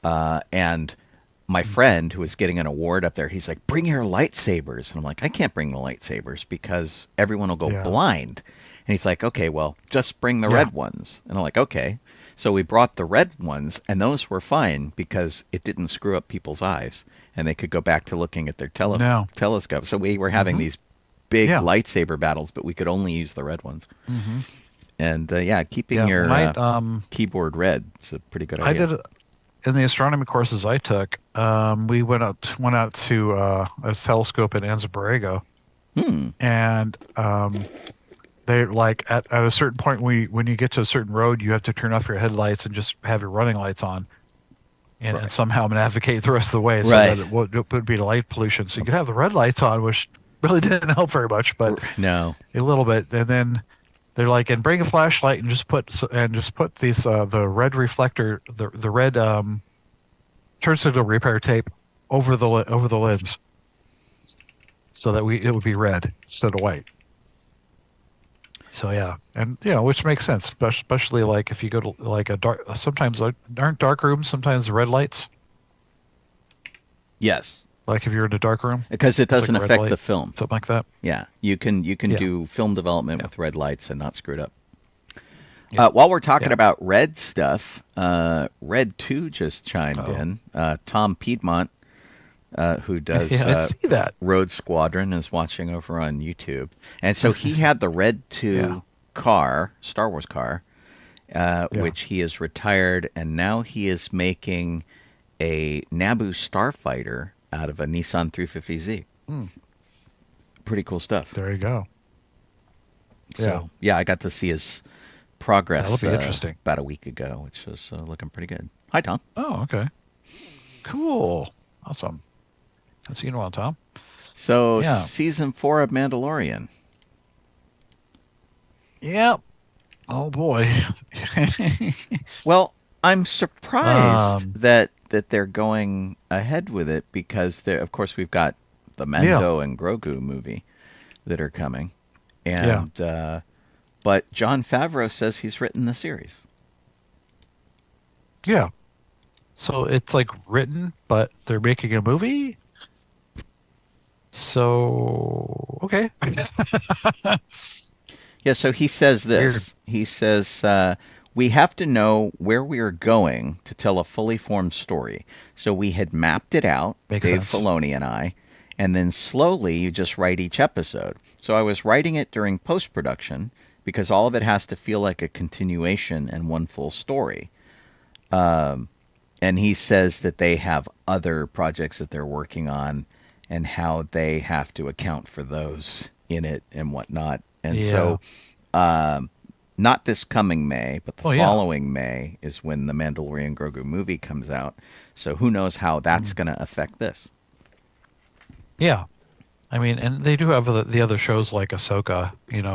and my friend who was getting an award up there, he's like, bring your lightsabers. And I'm like, I can't bring the lightsabers because everyone will go blind. And he's like, okay, well, just bring the red ones. And I'm like, okay. So we brought the red ones, and those were fine because it didn't screw up people's eyes, and they could go back to looking at their telescope. So we were having these big lightsaber battles, but we could only use the red ones. Mm-hmm. And keeping your keyboard red is a pretty good idea. I did in the astronomy courses I took. We went out to a telescope in Anza-Borrego, and they like at a certain point when you get to a certain road, you have to turn off your headlights and just have your running lights on, and somehow navigate the rest of the way so that it would be light pollution. So you could have the red lights on, which really didn't help very much, but no, a little bit. And then they're like, and bring a flashlight and just put these the red reflector, the red turn signal repair tape over the lens, so that it would be red instead of white. So yeah, and which makes sense, especially like if you go to like a dark. Sometimes aren't dark rooms sometimes red lights. Yes. Like if you're in a dark room, because it doesn't like affect the film, something like that. Yeah, you can do film development with red lights and not screw it up. While we're talking about red stuff, Red 2 just chimed in. Tom Piedmont, who does I see that. Road Squadron, is watching over on YouTube, and so he had the Red 2 car, Star Wars car, which he is retired, and now he is making a Naboo starfighter out of a Nissan 350Z. Pretty cool stuff. There you go. So, I got to see his progress. That'll be interesting. About a week ago, which was looking pretty good. Hi, Tom. Oh, okay. Cool. Awesome. I've seen you in a while, Tom. So, season 4 of Mandalorian. Yep. Oh, boy. Well, I'm surprised that they're going ahead with it because, of course, we've got the Mando and Grogu movie that are coming. And but Jon Favreau says he's written the series. Yeah. So it's like written, but they're making a movie? So, okay. Yeah, so he says this. Weird. He says, we have to know where we are going to tell a fully formed story. So we had mapped it out, Dave Filoni and I, and then slowly you just write each episode. So I was writing it during post-production because all of it has to feel like a continuation and one full story. And he says that they have other projects that they're working on and how they have to account for those in it and whatnot. And so not this coming May, but the following May is when the Mandalorian Grogu movie comes out. So who knows how that's going to affect this. Yeah. I mean, and they do have the other shows like Ahsoka.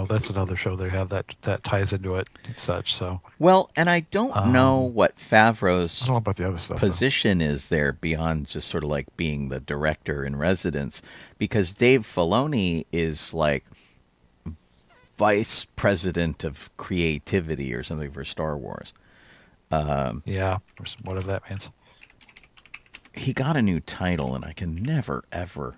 That's another show they have that ties into it and such. So, Well, and I don't know um, what I Favreau's don't know about the other stuff though. position is there beyond just sort of like being the director in residence, because Dave Filoni is like vice president of creativity or something for Star Wars. Yeah, or whatever that means. He got a new title, and I can never ever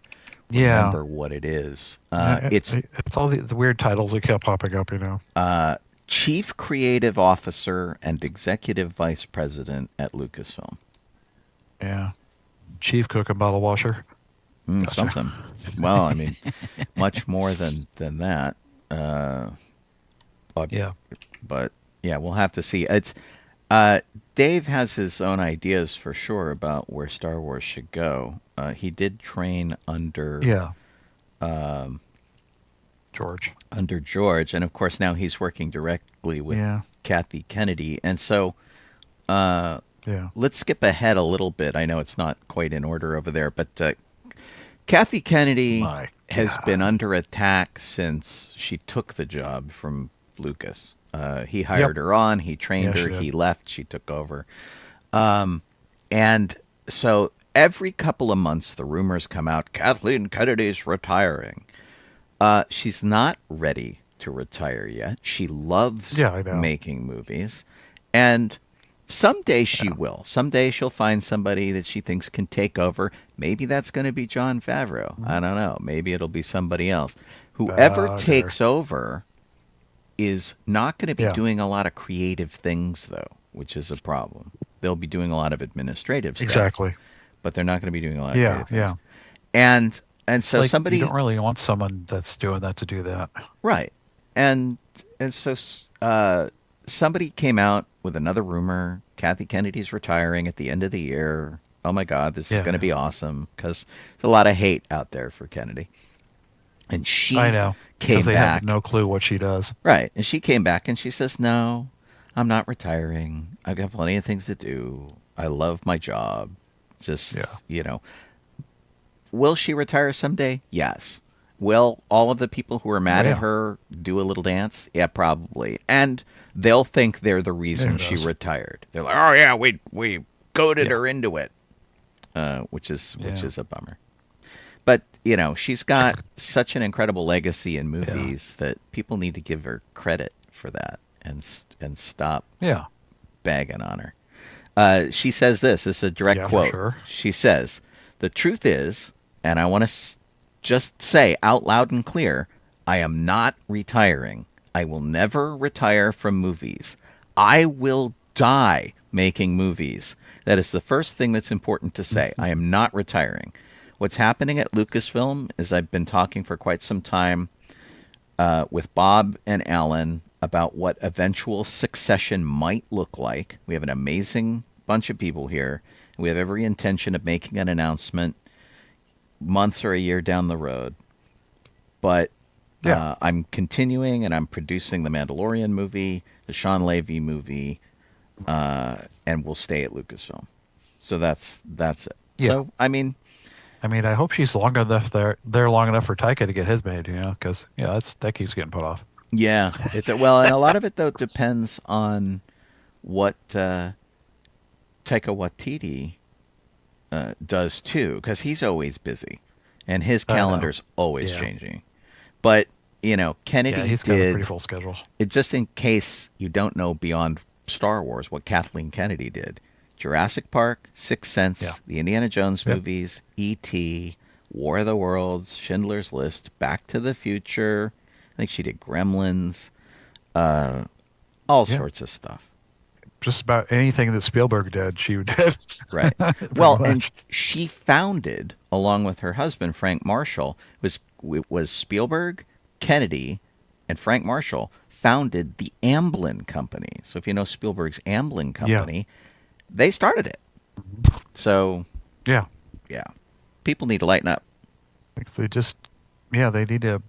Yeah, remember what it is. It's it's all the weird titles that kept popping up. Chief Creative Officer and Executive Vice President at Lucasfilm. Yeah, chief cook and bottle washer. Gotcha. Something. Well, I mean, much more than that. Uh, but, Yeah, but yeah, we'll have to see. It's Dave has his own ideas for sure about where Star Wars should go. He did train yeah. George. under George, and of course now he's working directly with Yeah, Kathy Kennedy. And so uh, yeah. let's skip ahead a little bit. I know it's not quite in order over there, but Kathy Kennedy My has been God. under attack since she took the job from Lucas. He Yep. hired her on, he trained Yeah, her, she did. he left, she took over. And so every couple of months, the rumors come out Kathleen Kennedy's retiring. She's not ready to retire yet. She loves Yeah, I know. making movies. And someday she Yeah. will. Someday she'll find somebody that she thinks can take over. Maybe that's going to be Jon Favreau. I don't know. Maybe it'll be somebody else. Whoever Dear. takes over is not going to be Yeah, doing a lot of creative things, though, which is a problem. They'll be doing a lot of administrative stuff, exactly. but they're not going to be doing a lot of Yeah, creative yeah. things. And It's so like you somebody don't really want someone that's doing that to do that. right, and and so somebody came out with another rumor. Kathy Kennedy's retiring at the end of the year. Oh my God, this is Yeah, going to yeah. be awesome because there's a lot of hate out there for Kennedy. And I she know because came they have back. no clue what she does. Right. And she came back and she says, "No, I'm not retiring. I've got plenty of things to do. I love my job. Just, Yeah. will she retire someday? Yes. Will all of the people who are Oh mad at yeah. her do a little dance? Yeah, probably. And they'll think they're the Yeah, reason who she knows? retired. They're like, "Oh yeah, we goaded Yeah. her into it," which Yeah. is a bummer. But she's got such an incredible legacy in Yeah. movies that people need to give her credit for that and stop Yeah. bagging on her. She says this. This is a direct Yeah, for quote. sure. She says, "The truth is, and I want to just say out loud and clear, I am not retiring. I will never retire from movies. I will die making movies. That is the first thing that's important to say. I am not retiring. What's happening at Lucasfilm is I've been talking for quite some time with Bob and Alan about what eventual succession might look like. We have an amazing bunch of people here. We have every intention of making an announcement months or a year down the road. But Yeah. I'm continuing and I'm producing the Mandalorian movie, the Sean Levy movie, and we'll stay at Lucasfilm. So that's it. Yeah. So I mean, I mean, I hope she's long enough there long enough for Taika to get his made. Because that keeps getting put off. yeah. Well, and a lot of it though depends on what Taika Waititi does too, because he's always busy, and his I know. calendar's always Yeah. changing. But Yeah, Kennedy he's got a pretty did full schedule. it just in case you don't know beyond Star Wars what Kathleen Kennedy did. Jurassic Park, Sixth Yeah. Sense, the Indiana Jones Yep. movies, E.T., War of the Worlds, Schindler's List, Back to the Future. I think she did Gremlins, uh, all Yeah. sorts of stuff. Just about anything that Spielberg did, she did. Right. Pretty Well, and much. she founded, along with her husband Frank Marshall, was Spielberg, Kennedy, and Frank Marshall founded the Amblin Company. So if you know Spielberg's Amblin Yeah. Company, they started it. So Yeah. yeah, people need to lighten up. Like, they need to,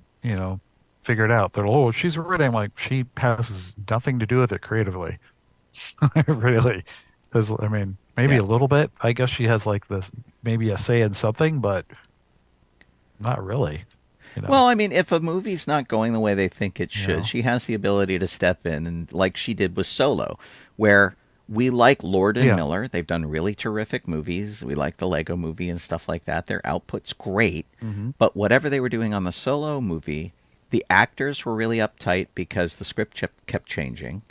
figure it out. They're, oh, she's ready. I'm like, she has nothing to do with it creatively. Really. Because, I mean, maybe Yeah. a little bit. I guess she has like this, maybe a say in something, but not really. You know. Well, I mean, if a movie's not going the way they think it You should, know. she has the ability to step in, and like she did with Solo, where we like Lord and Yeah. Miller. They've done really terrific movies. We like the Lego movie and stuff like that. Their output's great. Hmm. But whatever they were doing on the Solo movie, the actors were really uptight because the script kept changing.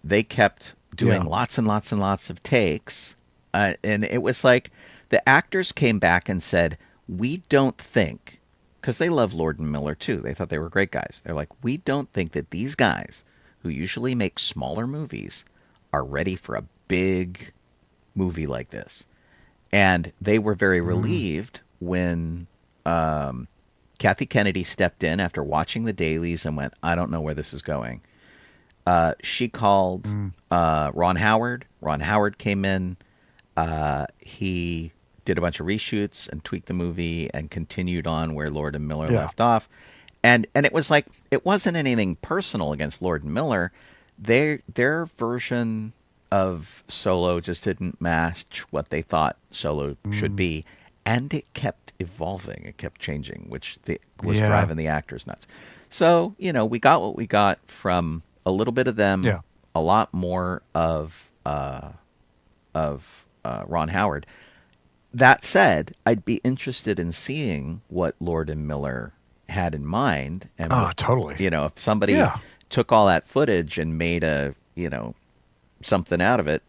They kept doing Yeah. lots and lots and lots of takes. And it was like the actors came back and said, we don't think, because they love Lord and Miller too. They thought they were great guys. They're like, we don't think that these guys who usually make smaller movies are ready for a big movie like this. And they were very Mm. relieved when Kathy Kennedy stepped in after watching the dailies and went, I don't know where this is going. She called Mm. Ron Howard. Ron Howard came in. He did a bunch of reshoots and tweaked the movie and continued on where Lord and Miller Yeah. left off. And it was like it wasn't anything personal against Lord and Miller. Their version of Solo just didn't match what they thought Solo should Mm. be, and it kept evolving. It kept changing, which was Yeah. driving the actors nuts. So we got what we got from a little bit of them, Yeah. a lot more of Ron Howard. That said, I'd be interested in seeing what Lord and Miller had in mind, and Oh, totally. if somebody Yeah. took all that footage and made something out of it,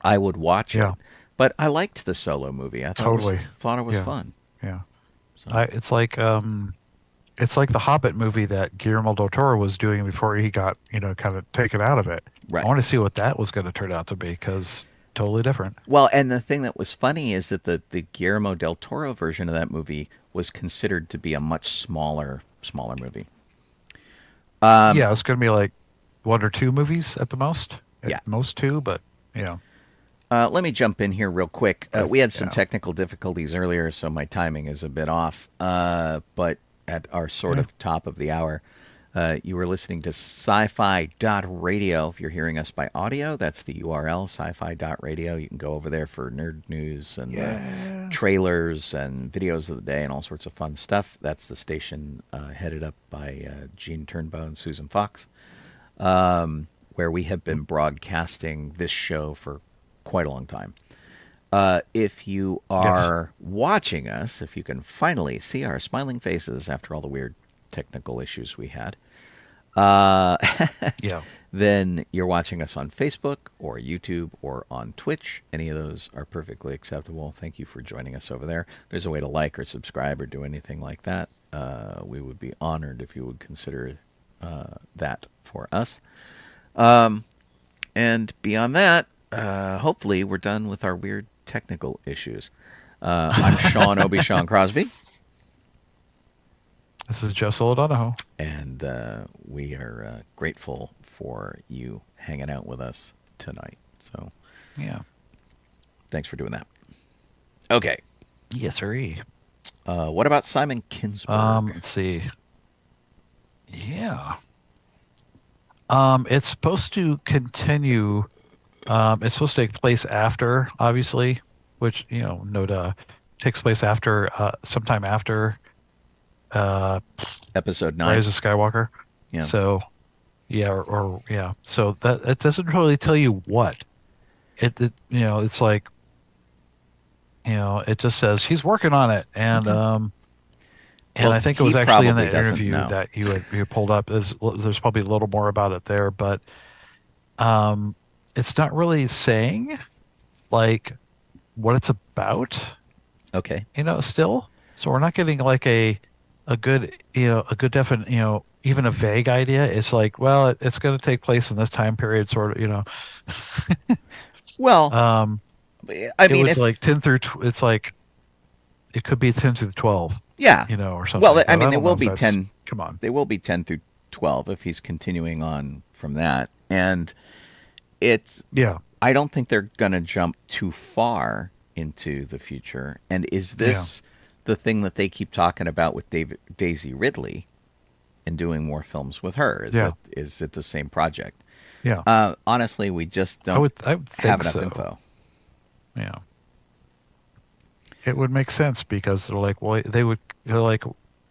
I would watch it. Yeah. But I liked the Solo movie. I Totally. thought it was Yeah. fun. Yeah. So It's like the Hobbit movie that Guillermo del Toro was doing before he got, kind of taken out of it. right. I want to see what that was going to turn out to be because totally different. Well, and the thing that was funny is that the Guillermo del Toro version of that movie was considered to be a much smaller movie. Yeah, it's going to be like one or two movies at the most. At Yeah. most two, but yeah. Let me jump in here real quick. We had some Yeah. technical difficulties earlier, so my timing is a bit off. But at our sort Yeah. of top of the hour, you were listening to sci-fi.radio. If you're hearing us by audio, that's the URL, sci-fi.radio. You can go over there for nerd news and Yeah. trailers and videos of the day and all sorts of fun stuff. That's the station headed up by Gene Turnbow and Susan Fox, where we have been broadcasting this show for quite a long time. If you are watching us, if you can finally see our smiling faces after all the weird technical issues we had, Yeah. then you're watching us on Facebook or YouTube or on Twitch. Any of those are perfectly acceptable. Thank you for joining us over there. There's a way to like or subscribe or do anything like that. We would be honored if you would consider that for us. And beyond that, hopefully we're done with our weird technical issues. I'm Sean Obi-Shawn Crosby. This is Joe Donoho. And we are grateful for you hanging out with us tonight. So Yeah. thanks for doing that. Okay. Yes, sirree. What about Simon Kinberg? Let's see. Yeah. It's supposed to continue. It's supposed to take place after, obviously, which no duh, takes place after, sometime after, Episode 9. Rise of Skywalker. Yeah. So, yeah, or yeah. So that it doesn't really tell you what. It's like, it just says he's working on it, and Well, I think it was he actually in probably the doesn't interview know. that you pulled up. There's probably a little more about it there, but it's not really saying like what it's about. Okay. Still. So we're not getting like a good definite, even a vague idea. It's like, well, it's going to take place in this time period, sort of. Well, I It mean, was like 10 through. It's like it could be 10 through 12. yeah. Or something. Well, But I mean, don't there know will if be that's- 10. Come on. They will be 10 through 12 if he's continuing on from that. And it's, Yeah. I don't think they're going to jump too far into the future. And is this the thing that they keep talking about with Daisy Ridley and doing more films with her? Is it the same project? Yeah. Honestly, we just I don't would have think enough so. info. Yeah. it would make sense because they're like, well, they're like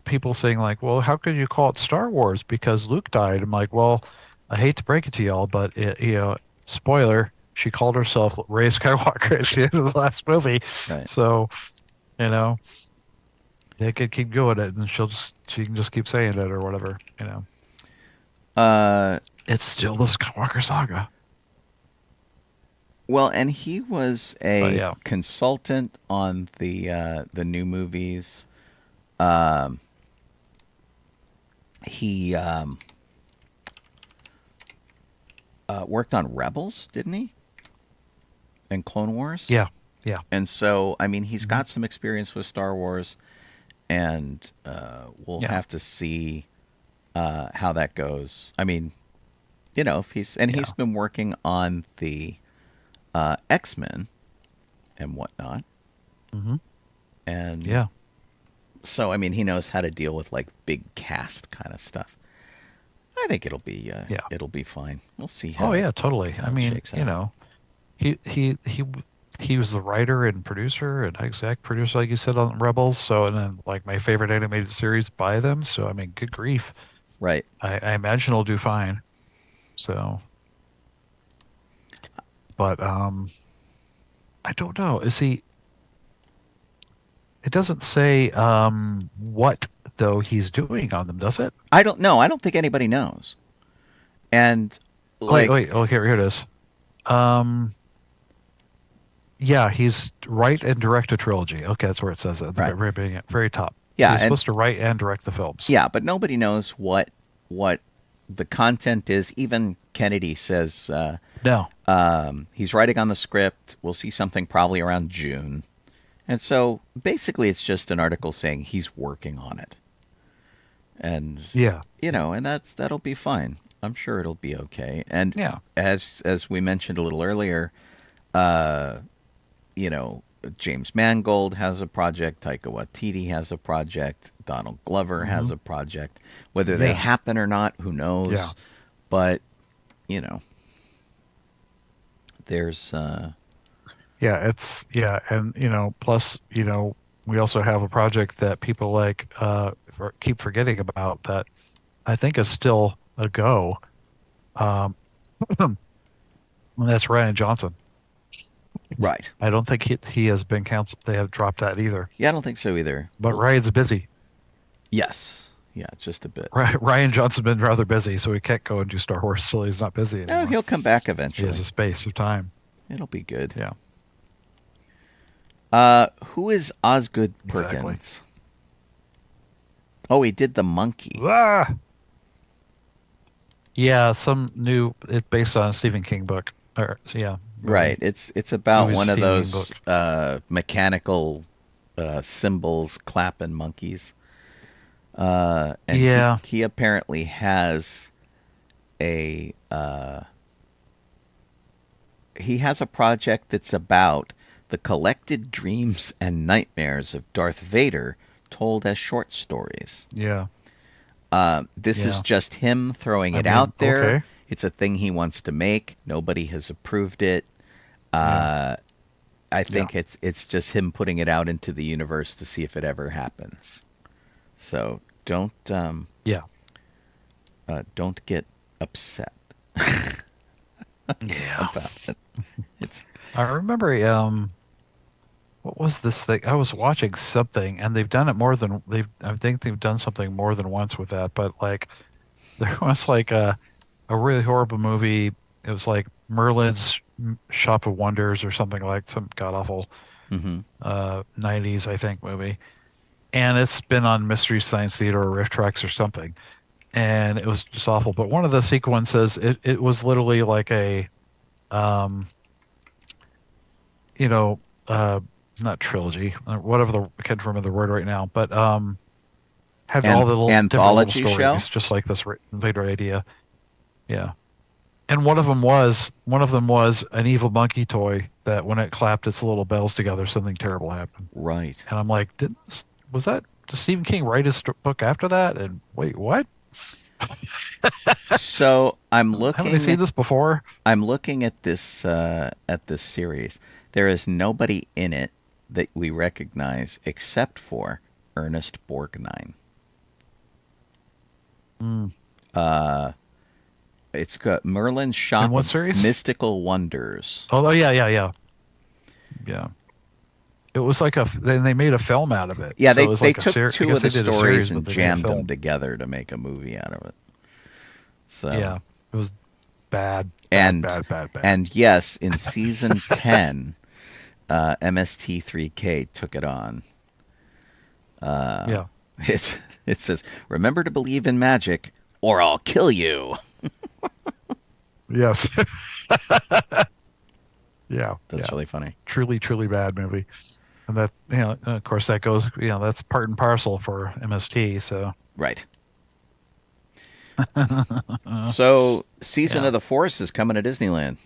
people saying like, well, how could you call it Star Wars because Luke died? I'm like, well, I hate to break it to y'all, but spoiler, she called herself Rey Skywalker at the end of the last movie. Right. So, you know, they could keep going it, and she can just keep saying it or whatever. It's still the Skywalker saga. Well, and he was But a yeah, consultant on the new movies. Um, he worked on Rebels, didn't he? And Clone Wars. yeah, yeah. And so, I mean, he's Mhm. got some experience with Star Wars, and we'll Yeah, have to see how that goes. I mean, if he's yeah. been working on the X-Men and whatnot, Hmm. and Yeah, so I mean, he knows how to deal with like big cast kind of stuff. I think yeah. it'll be fine. We'll see Oh how yeah, totally. I it mean, shakes out. he he he he was the writer and producer and exec producer, like you said, on Rebels. So, and then like my favorite animated series by them. So, I mean, good grief. Right. I imagine he'll do fine. So, but I don't know. Is he? It doesn't say what though he's doing on them, does it? I don't know. I don't think anybody knows. And Oh, wait, like, wait. Oh, here it is. Um, yeah, he's write and direct a trilogy. Okay, that's where it says it at the right. very beginning, very top. So Yeah, he's and supposed to write and direct the films. yeah, but nobody knows what the content is. Even Kennedy says No. he's writing on the script. We'll see something probably around June. And so basically, it's just an article saying he's working on it, and Yeah. Yeah. and that'll be fine. I'm sure it'll be okay. And Yeah. as we mentioned a little earlier, uh, you know, James Mangold has a project, Taika Waititi has a project, Donald Glover Hmm. has a project. Whether they Yeah. happen or not, who Yeah. knows? But you know, there's Yeah. And plus, we also have a project that people like keep forgetting about that I think is still a go. Um, and that's Ryan Johnson. right. I don't think he has been canceled. They have dropped that either. Yeah, I don't think so either. But Ryan's busy. Yes, yeah, just a bit. Ryan Johnson's been rather busy, so he can't go and do Star Wars till he's not busy Oh, anymore. he'll come back He has eventually. a space of time. It'll be good. Yeah, Who is Osgood exactly. Perkins? Oh, he did the monkey. Ah! Yeah, some new. It's based on a Stephen King book. Or yeah, Right. It's about movie's a one of Stephen King those book. mechanical cymbals clapping monkeys. And Yeah, he apparently has a project that's about the collected dreams and nightmares of Darth Vader told as short stories. yeah, This is yeah. just him throwing I it mean, out there. okay. It's a thing he wants to make. Nobody has approved it. Yeah, Uh, I yeah, think it's just him putting it out into the universe to see if it ever happens. So yeah, don't get upset yeah. about it. It's I remember. What was this thing? I was watching something, and they've done it more than they've. I think they've done something more than once with that. But like, there was like a really horrible movie. It was like Merlin's Shop of Wonders or something, like some god awful hmm 90s I think movie, and it's been on Mystery Science Theater or Rift Tracks or something, and it was just awful. But one of the sequences, it was literally like a um you know uh not trilogy, whatever I can't remember the word right now, but had all the little different little anthology show. stories, just like this Vader idea. Yeah. And one of them was an evil monkey toy that when it clapped its little bells together, something terrible happened. Right. And I'm like, was that, did Stephen King write his book after that? And wait, what? So Haven't we seen this before? I'm looking at this series. There is nobody in it that we recognize except for Ernest Borgnine. Mm. It's got Merlin's In Shop what of series? Mystical Wonders. Oh, yeah. It was like then they made a film out of it. Yeah, So they it was they like a took series. I two guess of they the did a stories series, and but they made a jammed them film. together to make a movie out of it. So Yeah, it was bad, bad, and bad, bad, bad. and yes, in season 10, MST3K took it on. Yeah. It says, "Remember to believe in magic, or I'll kill you." Yes. Yeah. That's Yeah. really funny. Truly, truly bad movie. And that, of course, that goes, that's part and parcel for MST. So, Right. So, Season yeah. of the Force is coming to Disneyland.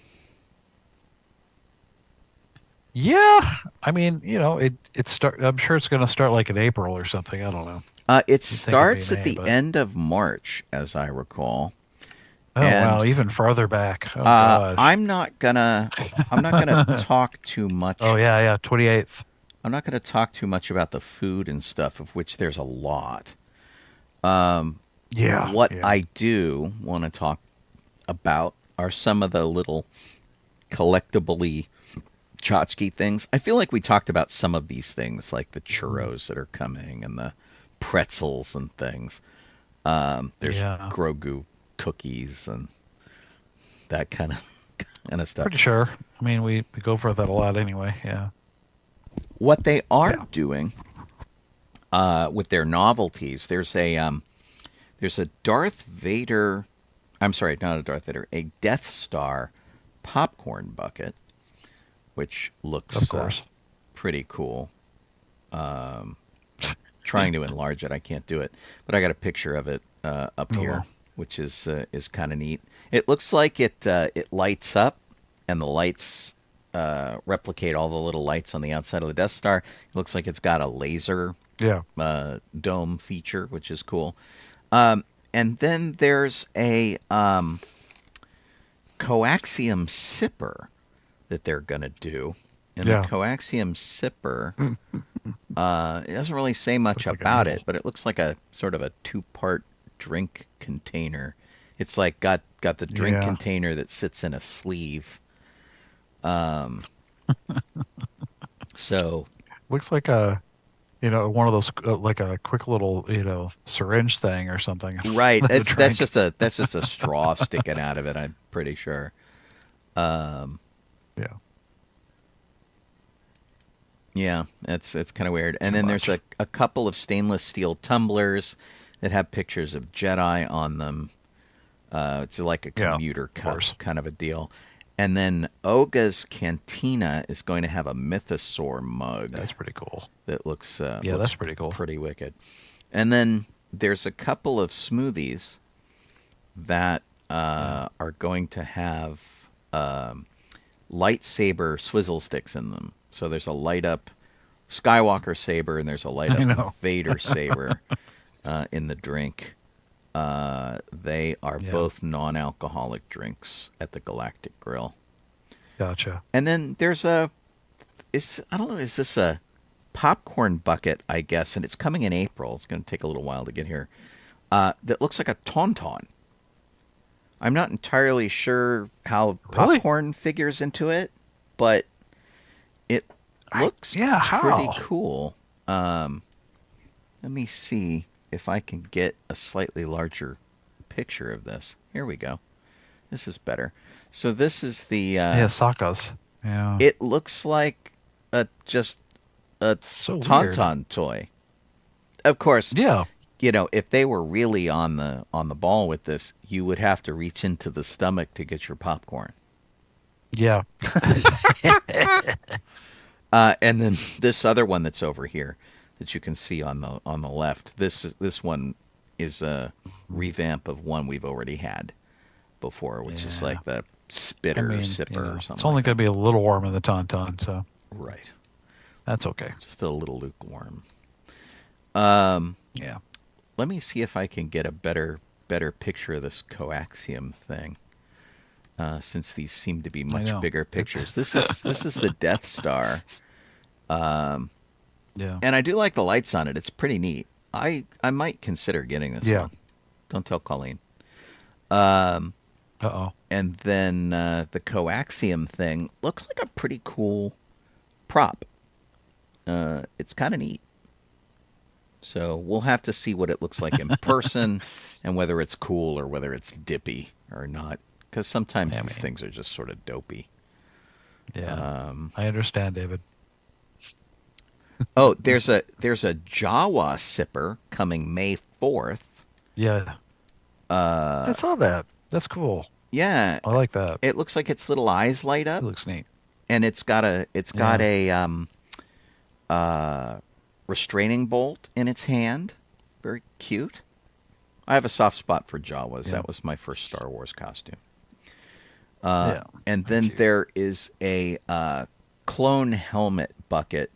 Yeah. I mean, I'm sure it's going to start like in April or something. I don't know. It You'd think it'd be starts at May, the but end of March, as I recall, oh wow, and even farther back. Oh gosh. I'm not gonna talk too Oh much. yeah, yeah, 28th. I'm not gonna talk too much about the food and stuff, of which there's a lot. Um, Yeah, what yeah. I do want to talk about are some of the little collectible tchotchke things. I feel like we talked about some of these things, like the churros that are coming and the pretzels and things. There's Yeah. Grogu cookies and that kind of stuff. Pretty sure. I mean, we go for that a lot anyway. Yeah. What they are Yeah. doing with their novelties, there's a Darth Vader. I'm sorry, not a Darth Vader, a Death Star popcorn bucket, which Of looks course. pretty cool. Trying to enlarge it, I can't do it, but I got a picture of it up Oh here, well. which is kind of neat. It looks like it lights up, and the lights replicate all the little lights on the outside of the Death Star. It looks like it's got a laser Yeah. dome feature, which is cool. And then there's a coaxium sipper that they're gonna do, and the Yeah. coaxium sipper. It doesn't really say much Looks like a about it, needle. but it looks like a sort of a two-part drink container. It's like got the drink Yeah. container that sits in a sleeve. Um, so Looks like one of those like a quick little, syringe thing or something. right, The that's drink. just a straw sticking out of it. I'm pretty sure. Um, Yeah. yeah, it's kind of weird. And Too then there's much. a couple of stainless steel tumblers that have pictures of Jedi on them. It's like a Yeah. commuter Of cup course. kind of a deal. And then Oga's Cantina is going to have a Mythosaur mug That's pretty cool. that looks Yeah, looks that's pretty cool. pretty wicked. And then there's a couple of smoothies that Yeah. are going to have lightsaber swizzle sticks in them. So there's a light up Skywalker saber and there's a light I up know. Vader saber in the drink. They are Yeah. both non-alcoholic drinks at the Galactic Grill. Gotcha. And then there's I don't know, is this a popcorn bucket, I guess, and it's coming in April. It's going to take a little while to get here. That looks like a tauntaun. I'm not entirely sure how Really? popcorn figures into it, but it looks Yeah, pretty how? cool. Let me see if I can get a slightly larger picture of this. Here we go. This is better. So this is the. Yeah, Sokka's. Yeah. It looks like just a So weird. tauntaun toy. Of course, Yeah. if they were really on the ball with this, you would have to reach into the stomach to get your popcorn. Yeah. And then this other one that's over here that you can see on the left. This one is a revamp of one we've already had before, which is Yeah. like the I spitter mean, sipper or something. it's only like going to be a little warm in the tauntaun, so that. Right. that's okay. Just a little lukewarm. Yeah. Let me see if I can get a better picture of this coaxium thing. Since these seem to be much know. bigger pictures. This is the Death Star. Yeah. And I do like the lights on it. It's pretty neat. I might consider getting this Yeah. one. Don't tell Colleen. Um, Uh-oh. and then the coaxium thing looks like a pretty cool prop. It's kind of neat. So we'll have to see what it looks like in person and whether it's cool or whether it's dippy or not. Because sometimes these things are just sort of dopey. Yeah. I understand, David. Oh, there's a Jawa sipper coming May 4th. Yeah. I saw that. That's cool. Yeah, I like that. it looks like its little eyes light It up, looks neat. and it's got a restraining bolt in its hand. Very cute. I have a soft spot for Jawas. Yeah. That was my first Star Wars costume. Yeah. And then cute. there is a clone helmet bucket,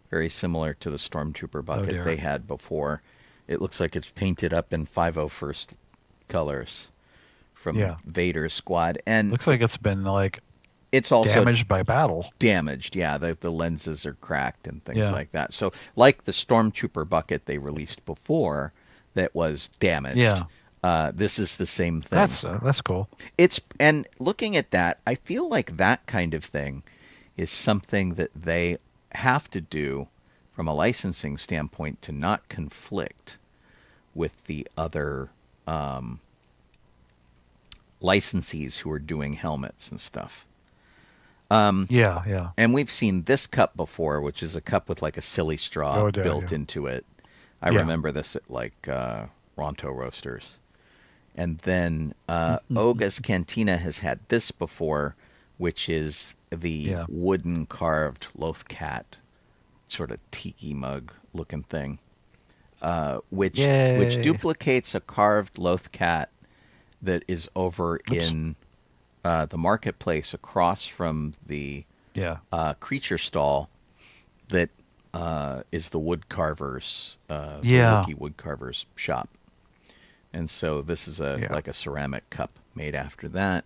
very similar to the Stormtrooper bucket dear. they had before. It looks like it's painted up in 501st colors from Yeah. Vader's squad. And Looks like it's been like it's also damaged by battle. damaged. Yeah, the lenses are cracked and things Yeah. like that. So, like the Stormtrooper bucket they released before that was damaged. Yeah. This is the same thing. That's cool. It's and looking at that, I feel like that kind of thing is something that they have to do from a licensing standpoint to not conflict with the other licensees who are doing helmets and stuff. Yeah, yeah. And we've seen this cup before, which is a cup with like a silly straw Oh, yeah, built yeah. into it. I Yeah. remember this at like Ronto Roasters. And then Oga's Cantina has had this before, which is the Yeah. wooden carved Loth Cat sort of tiki mug looking thing, which Yay. duplicates a carved Loth Cat that is over in the marketplace across from the Yeah. creature stall that is the wood carvers, the Yeah. Wookiee wood carvers shop. And so this is like a ceramic cup made after that,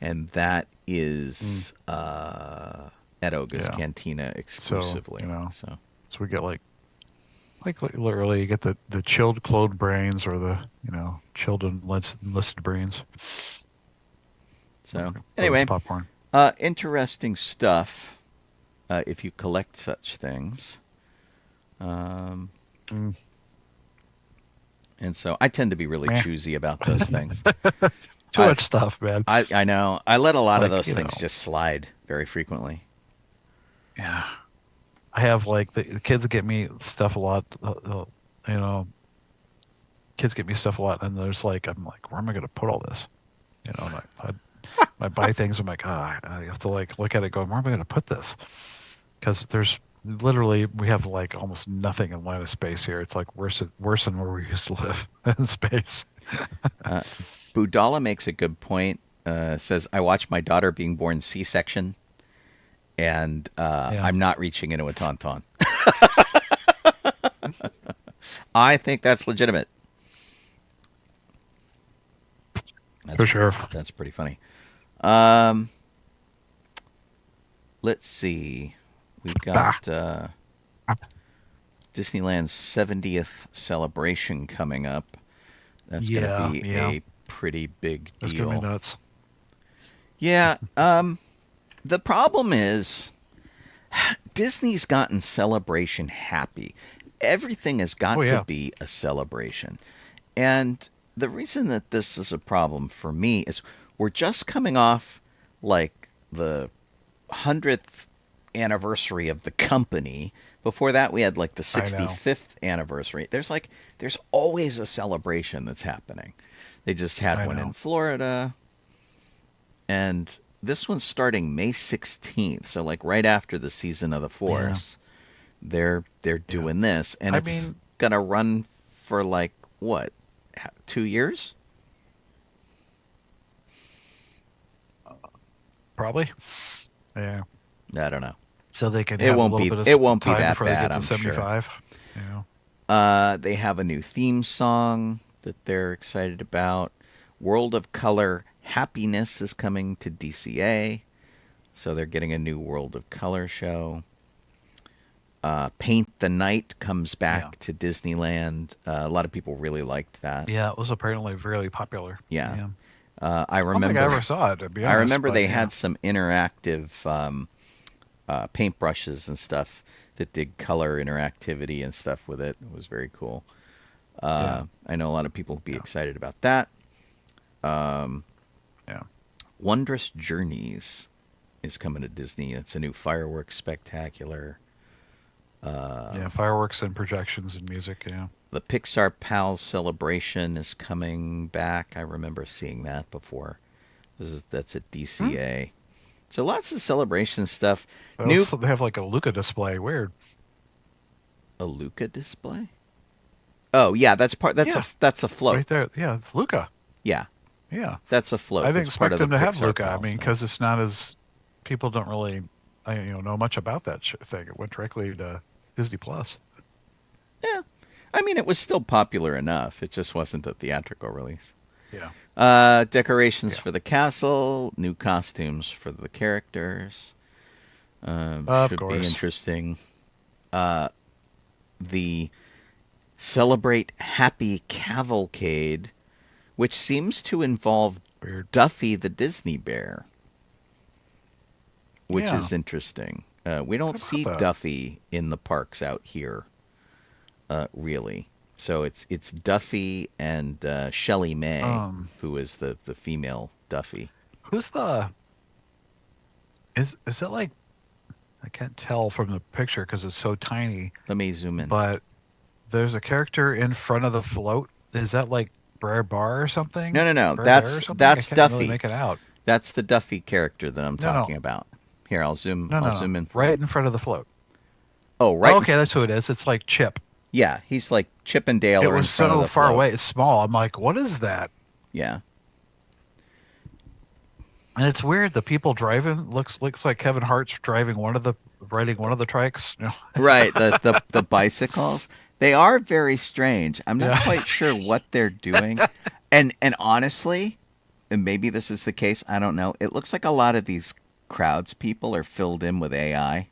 and that is at Oga's Yeah. Cantina exclusively. So we get like literally you get the chilled cloned brains or the chilled enlisted brains. So Those anyway, popcorn. interesting stuff if you collect such things. And so I tend to be really choosy about those things. Too much stuff, man. I know. I let a lot of Like, those things just slide very frequently. Yeah. I have like the kids get me stuff a lot. Kids get me stuff a lot, and there's like I'm like, where am I going to put all this? And I buy things. I'm like, I have to like look at it, going, where am I going to put this? Because there's literally we have like almost nothing in line of space here. It's like worse than where we used to live in space. Budala makes a good point. Says, I watched my daughter being born C-section, and I'm not reaching into a tauntaun. I think that's legitimate. For sure. That's pretty funny. Let's see. We've got Disneyland's 70th celebration coming up. That's going to be a pretty big deal. That's going to be nuts. Yeah. The problem is Disney's gotten celebration happy. Everything has got to be a celebration. And the reason that this is a problem for me is we're just coming off like the 100th anniversary of the company. Before that, we had like the 65th anniversary. There's always a celebration that's happening. They just had one in Florida, and this one's starting May 16th. So like right after the season of the Force, they're doing this, and it's gonna run for like what, 2 years? Probably. Yeah. I don't know. So they can. It won't be that bad. I'm 75. sure. Yeah. They have a new theme song that they're excited about. World of Color Happiness is coming to DCA, so they're getting a new World of Color show. Paint the Night comes Yeah. back to Disneyland. A lot of people really liked that. Yeah, it was apparently really popular. Yeah. Yeah. I I don't think I remember ever saw it, to be I honest, remember but they yeah. had some interactive paintbrushes and stuff that did color interactivity and stuff with it. It was very cool. Yeah. I know a lot of people would be Yeah. excited about that. Um, Yeah. Wondrous Journeys is coming to Disney. It's a new fireworks spectacular. Yeah, fireworks and projections and music, yeah. The Pixar Pals Celebration is coming back. I remember seeing that before. That's at Hmm? DCA. So lots of celebration stuff. They New also they have like a Luca display. Weird. a Luca display. Oh yeah, that's part. Yeah, That's a float. right there. Yeah, it's Luca. Yeah, Yeah. that's a float. I didn't That's part expect of the them to have Pixar Luca. I Pals mean, thing. because it's not as people don't really, know much about that thing. It went directly to Disney Plus. Yeah, I mean it was still popular enough. It just wasn't a theatrical release. Yeah. Decorations Yeah. for the castle, new costumes for the characters. Of Should be course. interesting. The Celebrate Happy Cavalcade, which seems to involve Weird. Duffy the Disney Bear, which Yeah. is interesting. We don't What see about that? Duffy in the parks out here, really. So it's Duffy and Shelley May, Um, who is the female Duffy. who's the? Is it like? I can't tell from the picture because it's so tiny. Let me zoom in. But there's a character in front of the float. Is that like Brer Bar or something? No, no, no. Brer Bear or That's something? I that's can't really Duffy. make it out. That's the Duffy character that I'm No, no, talking about. Here, I'll zoom. no, I'll no, no. zoom in for you. Right in front of the float. Oh, Oh, right. okay, that's who it is. It's like Chip. Yeah, he's like Chip and Dale It are in was front of so the far float. away. It's small. I'm like, what is that? Yeah. And it's weird. The people driving looks like Kevin Hart's riding one of the trikes. Right, the bicycles. They are very strange. I'm not Yeah. quite sure what they're doing. And honestly, and maybe this is the case, I don't know. It looks like a lot of these crowds people are filled in with AI.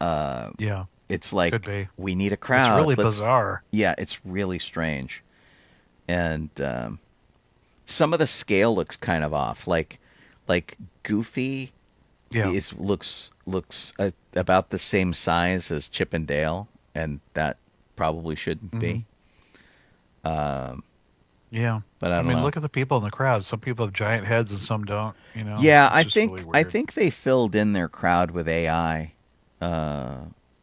Yeah, It's like could be. we need a It's crowd. really Let's- bizarre. Yeah, it's really strange. And some of the scale looks kind of off. Like Goofy Yeah. looks about the same size as Chip and Dale, and that probably shouldn't be. Yeah. But I I don't mean, know. look at the people in the crowd. Some people have giant heads and some don't. Yeah, It's just really I weird. think they filled in their crowd with AI,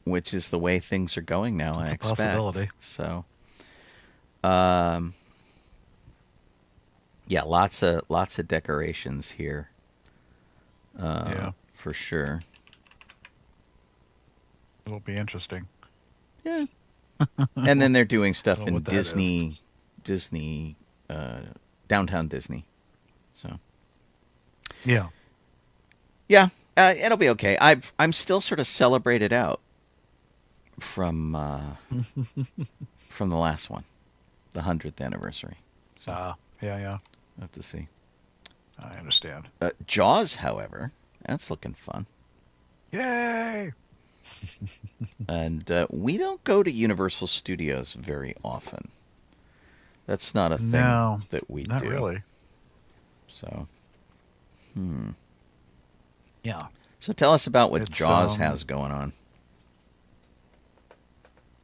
which is the way things are going now. It's I a expect. possibility. So, um, yeah, lots of decorations here. Yeah. For sure. It'll be interesting. Yeah. And then they're doing stuff Don't know in what that is. Disney, downtown Disney. So Yeah. yeah, it'll be okay. I'm still sort of celebrated out from from the last one, the 100th anniversary. So Yeah. we'll have to see. I understand. Jaws, however, that's looking fun. Yay! And we don't go to Universal Studios very often. That's not a thing No, that we not do. really. So, Yeah. so tell us about what It's, Jaws has going on.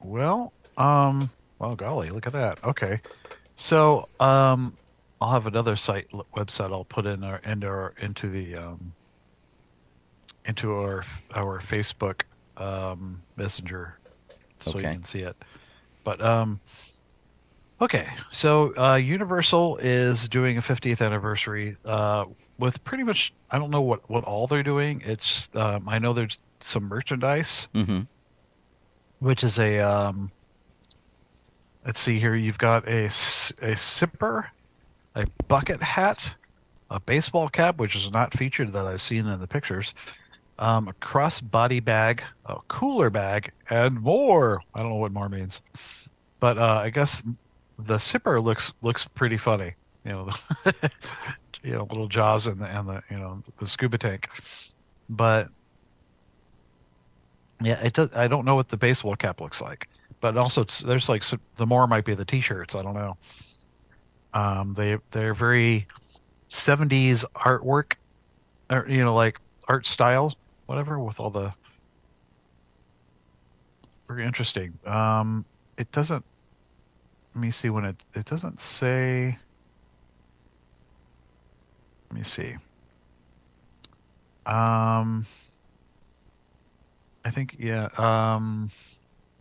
Well, well, golly, look at that. Okay. So, I'll have another website I'll put in into our Facebook Messenger so you Okay. can see it. But okay, so Universal is doing a 50th anniversary with pretty much, I don't know what all they're doing. It's just, I know there's some merchandise, Mm-hmm. which is let's see here, you've got a sipper, a bucket hat, a baseball cap, which is not featured that I've seen in the pictures, a crossbody bag, a cooler bag, and more. I don't know what more means, but I guess the sipper looks pretty funny. Little Jaws and the the scuba tank, but Yeah, it does. I don't know what the baseball cap looks like, but also there's like the more might be the t-shirts. I don't know. They're very 70s artwork, or like art style, whatever, with all the very interesting. It doesn't. Let me see when it doesn't say. Let me see. Um, I think yeah.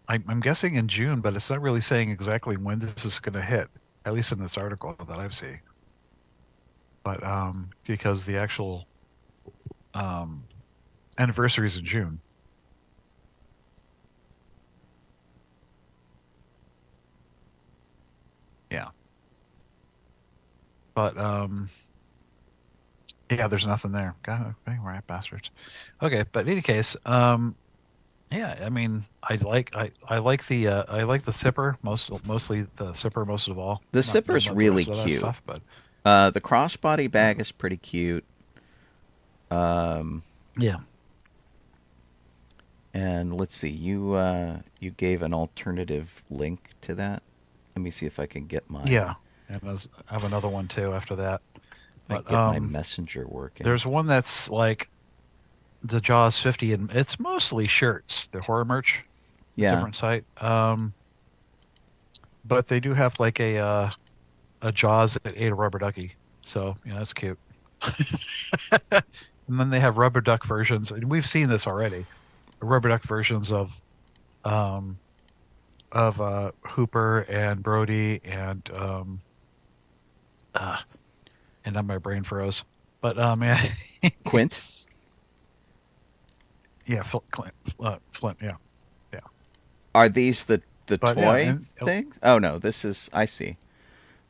I'm guessing in June, but it's not really saying exactly when this is going to hit, at least in this article that I've seen. But because the actual um, anniversary is in June. Yeah. But yeah, there's nothing there. God, right, bastards. Okay, but in any case, yeah, I mean, I like the sipper mostly the sipper most of all. The Not zipper's not the really rest of that cute. stuff, but The crossbody bag is pretty cute. Um, yeah, and let's see, you gave an alternative link to that. Let me see if I can get my yeah, and I have another one too after that. I But get my messenger working. there's one that's like the Jaws 50, and it's mostly shirts, the horror merch, a Yeah. different site. But they do have like a Jaws that ate a rubber ducky, so that's cute. And then they have rubber duck versions, and we've seen this already. Rubber duck versions um of Hooper and Brody uh and then my brain froze. But yeah, Quint? yeah, Flint, yeah, yeah. Are these the But yeah, toy and things? Oh no, this is I see.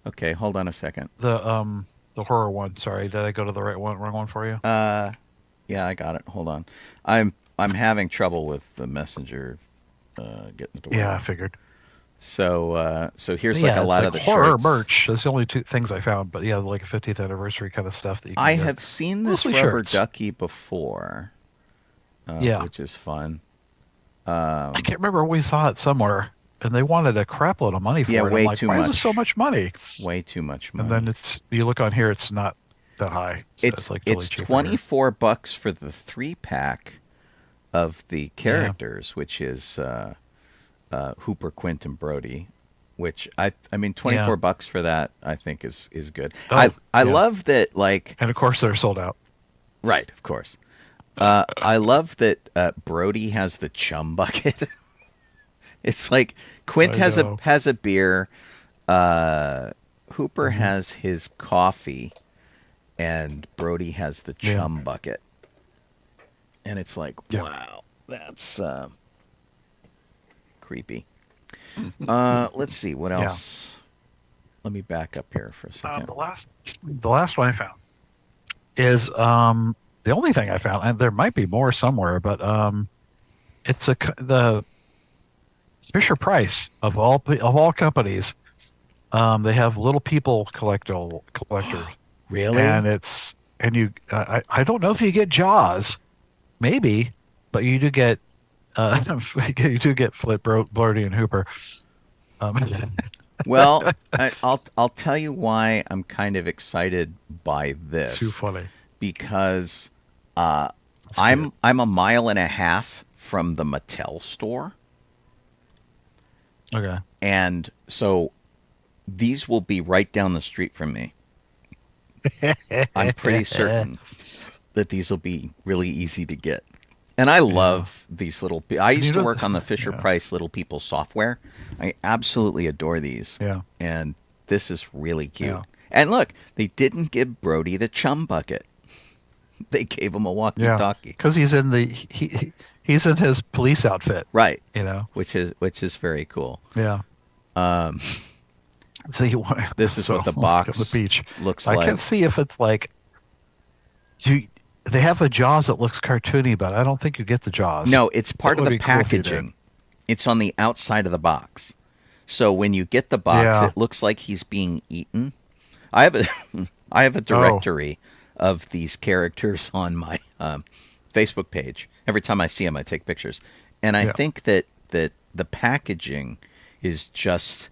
Okay, hold on a second. the horror one. Sorry, did I go to the wrong one for you? Uh yeah, I got it. Hold on. I'm having trouble with the messenger getting it to Yeah, I work. figured. So here's But like a yeah, it's lot like of the horror shirts. merch. That's the only two things I found. But yeah, like a 50th anniversary kind of stuff that you can I get. have seen this Mostly rubber shirts. ducky before, Yeah, which is fun. I Um, can't remember. We saw it somewhere, and they wanted a crap load of money yeah, for it. I'm way like, too why is this so much. much money? Way too much And then money. you look on here, it's not that high. So it's like really It's cheaper here. $24 for the 3 pack of the Yeah, characters, which is Hooper, Quint, and Brody. Which I mean yeah. $24 for that I think is good. Oh, I yeah. love that like And of course they're sold out. right of course. I love that Brody has the chum bucket. It's like Quint I know. has a beer, Hooper Hmm. has his coffee, and Brody has the Yeah, chum bucket. And it's like, yeah. wow, that's creepy. Let's see what Yeah. else. Let me back up here for a second. The last one I found is the only thing I found, and there might be more somewhere, but it's the Fisher Price of all companies. They have Little People collectors, Really? and I don't know if you get Jaws, maybe, but you do get you do get Brody and Hooper. Um, Well, I'll tell you why I'm kind of excited by too this funny. because uh, It's cute. I'm a mile and a half from the Mattel store, Okay. and so these will be right down the street from me. I'm pretty certain that these will be really easy to get. And I Yeah. love these little. I And used to know, work on the Fisher yeah, Price Little People software. I absolutely adore these, yeah, and this is really cute. yeah, And look, they didn't give Brody the chum bucket. They gave him a yeah. walkie-talkie. Because he's in his police outfit. Right, You know. which is very cool. Yeah. Um, So you want this is so what the like on the box beach. looks I like. can see if it's like they have a Jaws that looks cartoony, but I don't think you get the Jaws. No, it's That part of would the be cool if you did. packaging. It's on the outside of the box. So when you get the box, Yeah. it looks like he's being eaten. I have a I have a Oh, directory of these characters on my Facebook page. Every time I see them, I take pictures. And I Yeah. think that the packaging is just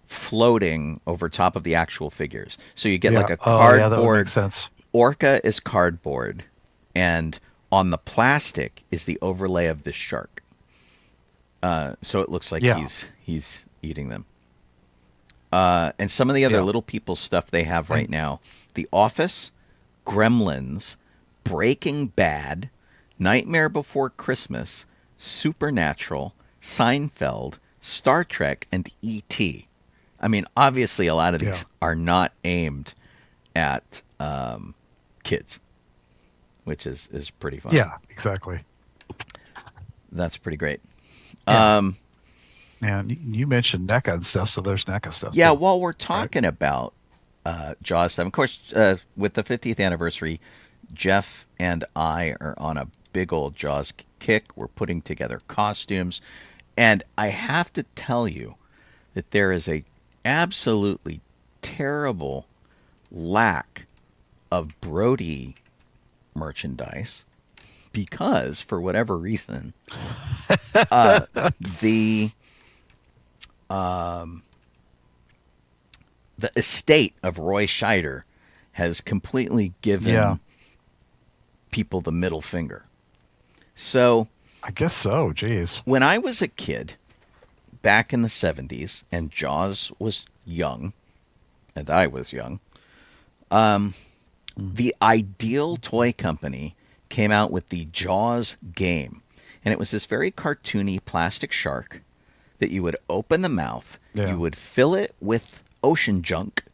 floating over top of the actual figures. So you get like Yeah. a Oh, yeah, that would make cardboard sense. orca is cardboard, and on the plastic is the overlay of the shark. So it looks like Yeah. he's eating them. And some of the other Yeah. little people stuff they have right And now: The Office, Gremlins, Breaking Bad, Nightmare Before Christmas, Supernatural, Seinfeld, Star Trek, and E.T. I mean, obviously, a lot of yeah. these are not aimed at kids, which is pretty fun. Yeah, exactly. That's pretty great. Yeah. Um, And you mentioned NECA and stuff, so there's NECA stuff yeah, too, while we're right? talking about Jaws stuff, of course, with the 50th anniversary, Jeff and I are on a big old Jaws kick. We're putting together costumes, and I have to tell you that there is a absolutely terrible lack of Brody merchandise because, for whatever reason, the the estate of Roy Scheider has completely Yeah, given people the middle finger. So I guess so. Jeez. when I was a kid back in the 70s and Jaws was young and I was young, Mm. the Ideal Toy Company came out with the Jaws game. And it was this very cartoony plastic shark that you would open the mouth, you Yeah, would fill it with ocean junk,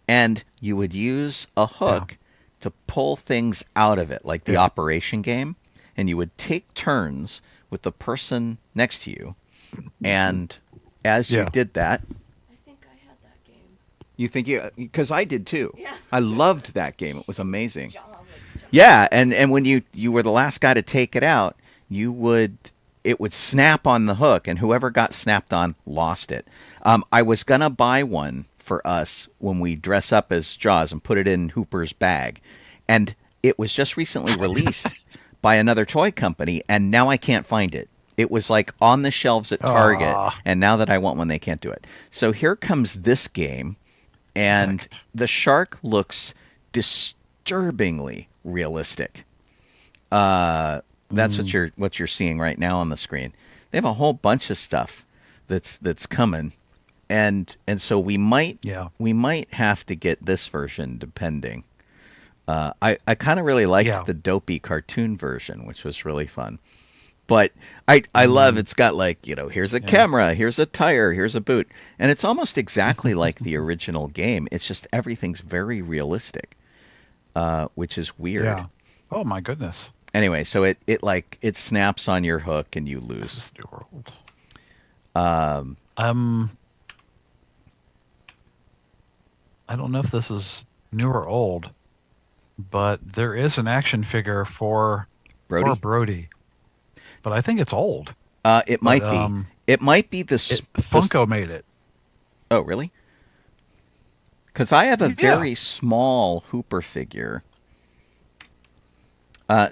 and you would use a yeah, hook to pull things out of it, like the yeah, operation game. And you would take turns with the person next to you. And as you yeah. did that, I think I had that game. you think because I did too. Yeah. I loved that game. It was amazing. Jaw would jump. Yeah, and when you were the last guy to take it out, it would snap on the hook, and whoever got snapped on lost it. I was gonna buy one for us when we dress up as Jaws and put it in Hooper's bag, and it was just recently released by another toy company, and now I can't find it. It was like on the shelves at Target, Ah, and now that I want one, they can't do it. So here comes this game, and heck. the shark looks disturbingly realistic. That's Mm, what you're seeing right now on the screen. They have a whole bunch of stuff that's coming, and so yeah, we might have to get this version depending. I kind of really liked yeah. the dopey cartoon version, which was really fun. But I love Mm, it's got like, here's a yeah. camera, here's a tire, here's a boot. And it's almost exactly like the original game. It's just everything's very realistic, which is weird. Yeah. Oh my goodness. Anyway, so it snaps on your hook and you This lose. is New World. Um, Um, I don't know if this is new or old, but there is an action figure for Brody, Brody, but I think it's old. it But might be. It might be Funko made it. oh, really? Because I have a Yeah. very small Hooper figure.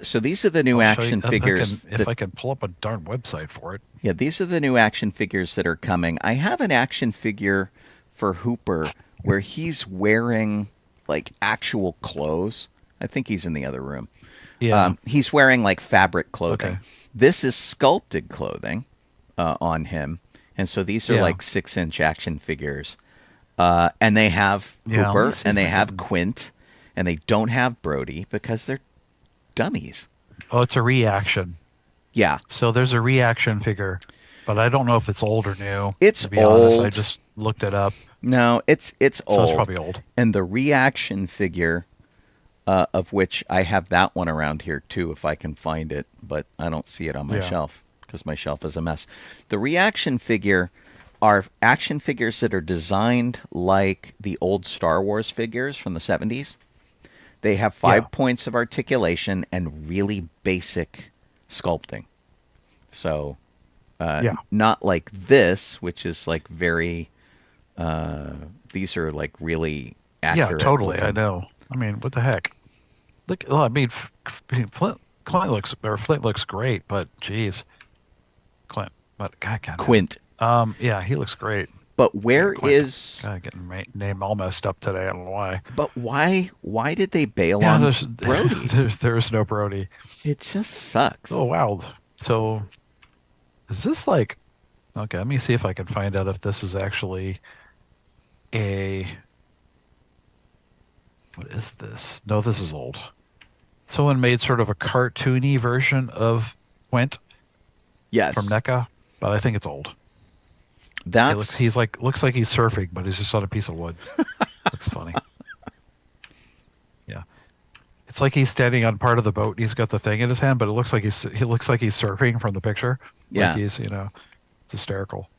So these are the new I'll show you action if I figures can if that I can pull up a darn website for it. yeah, these are the new action figures that are coming. I have an action figure for Hooper where he's wearing like actual clothes. I think he's in the other room. Yeah. He's wearing like fabric clothing. Okay. This is sculpted clothing on him, and so these are Yeah. like 6-inch action figures. And they have Yeah, let me Hooper see and if they I have can. Quint, and they don't have Brody because they're dummies. Oh, it's a reaction. Yeah, So there's a reaction figure, but I don't know if it's old or new. it's To be honest, I old. just looked it up, No, it's so old. it's probably old. And the reaction figure, of which I have that one around here too, if I can find it, but I don't see it on my Yeah. shelf because my shelf is a mess. The reaction figure are action figures that are designed like the old Star Wars figures from the 70s. They have Yeah. 5 points of articulation and really basic sculpting. So, Yeah. not like this, which is like very. These are like really Yeah, accurate. totally. I looking. know. I mean, what the heck? Look, well, I mean, Flint looks great, but geez, Clint. But God, Quint. Yeah, he looks great. But where Quint. is? God, getting my name all messed up today. I don't know why. But why? Why did they bail Yeah, on Brody? there's no Brody. It just sucks. Oh wow. So, is this like? Okay, let me see if I can find out if this is actually a. What is this? No, this is old. Someone made sort of a cartoony version of Quint Yes. from NECA, but I think it's old. That's Looks like he's surfing, but he's just on a piece of wood. Looks funny. Yeah, it's like he's standing on part of the boat. And he's got the thing in his hand, but it looks like he looks like he's surfing from the picture. Yeah, like he's it's hysterical.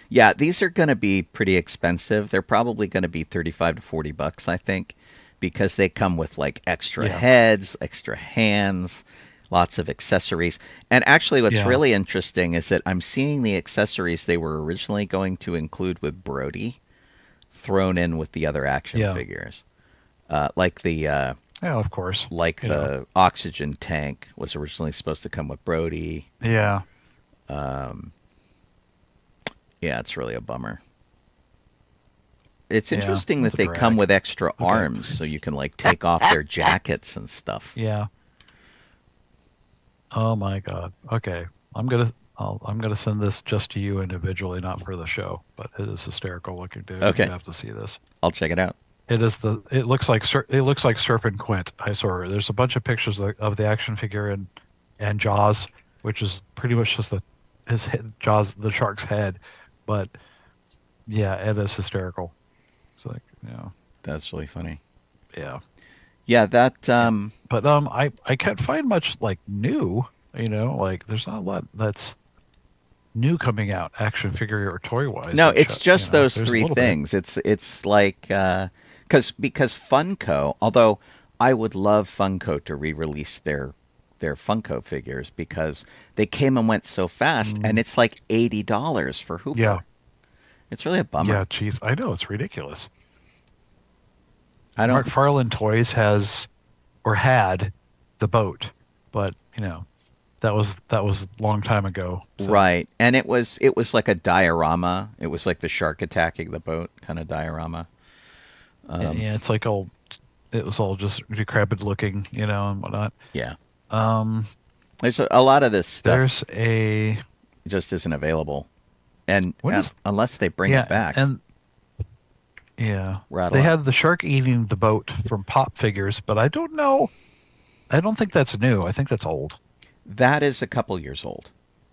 Yeah, these are going to be pretty expensive. They're probably going to be $35 to $40, I think, because they come with like extra heads, extra hands, lots of accessories. And actually what's really interesting is that I'm seeing the accessories they were originally going to include with Brody thrown in with the other action figures. Like the yeah, of course. Like the oxygen tank was originally supposed to come with Brody. Yeah. Yeah, it's really a bummer. It's interesting that they come with extra arms, so you can like take off their jackets and stuff. Yeah. Oh my God. Okay, I'm gonna send this just to you individually, not for the show. But it is hysterical looking, dude. Okay, You have to see this. I'll check it out. It looks like Surf and Quint. I saw. There's a bunch of pictures of the action figure and Jaws, which is pretty much just his head, Jaws, the shark's head. But yeah, it is hysterical. It's like, that's really funny. Yeah. Yeah, that But I can't find much like new, like there's not a lot that's new coming out action figure or toy wise. No, it's just those three things. It's like because Funko, although I would love Funko to re-release their Funko figures because they came and went so fast, and it's like $80 for Hooper. Yeah, it's really a bummer. Yeah, geez, I know, it's ridiculous. I don't. McFarlane Toys had the boat, but that was a long time ago. So. Right, and it was like a diorama. It was like the shark attacking the boat kind of diorama. Yeah, it's like it was all just decrepit looking, and whatnot. Yeah. There's a lot of this stuff. Just isn't available, and unless they bring it back. And they had the shark eating the boat from Pop Figures, but I don't know. I don't think that's new. I think that's old. That is a couple years old.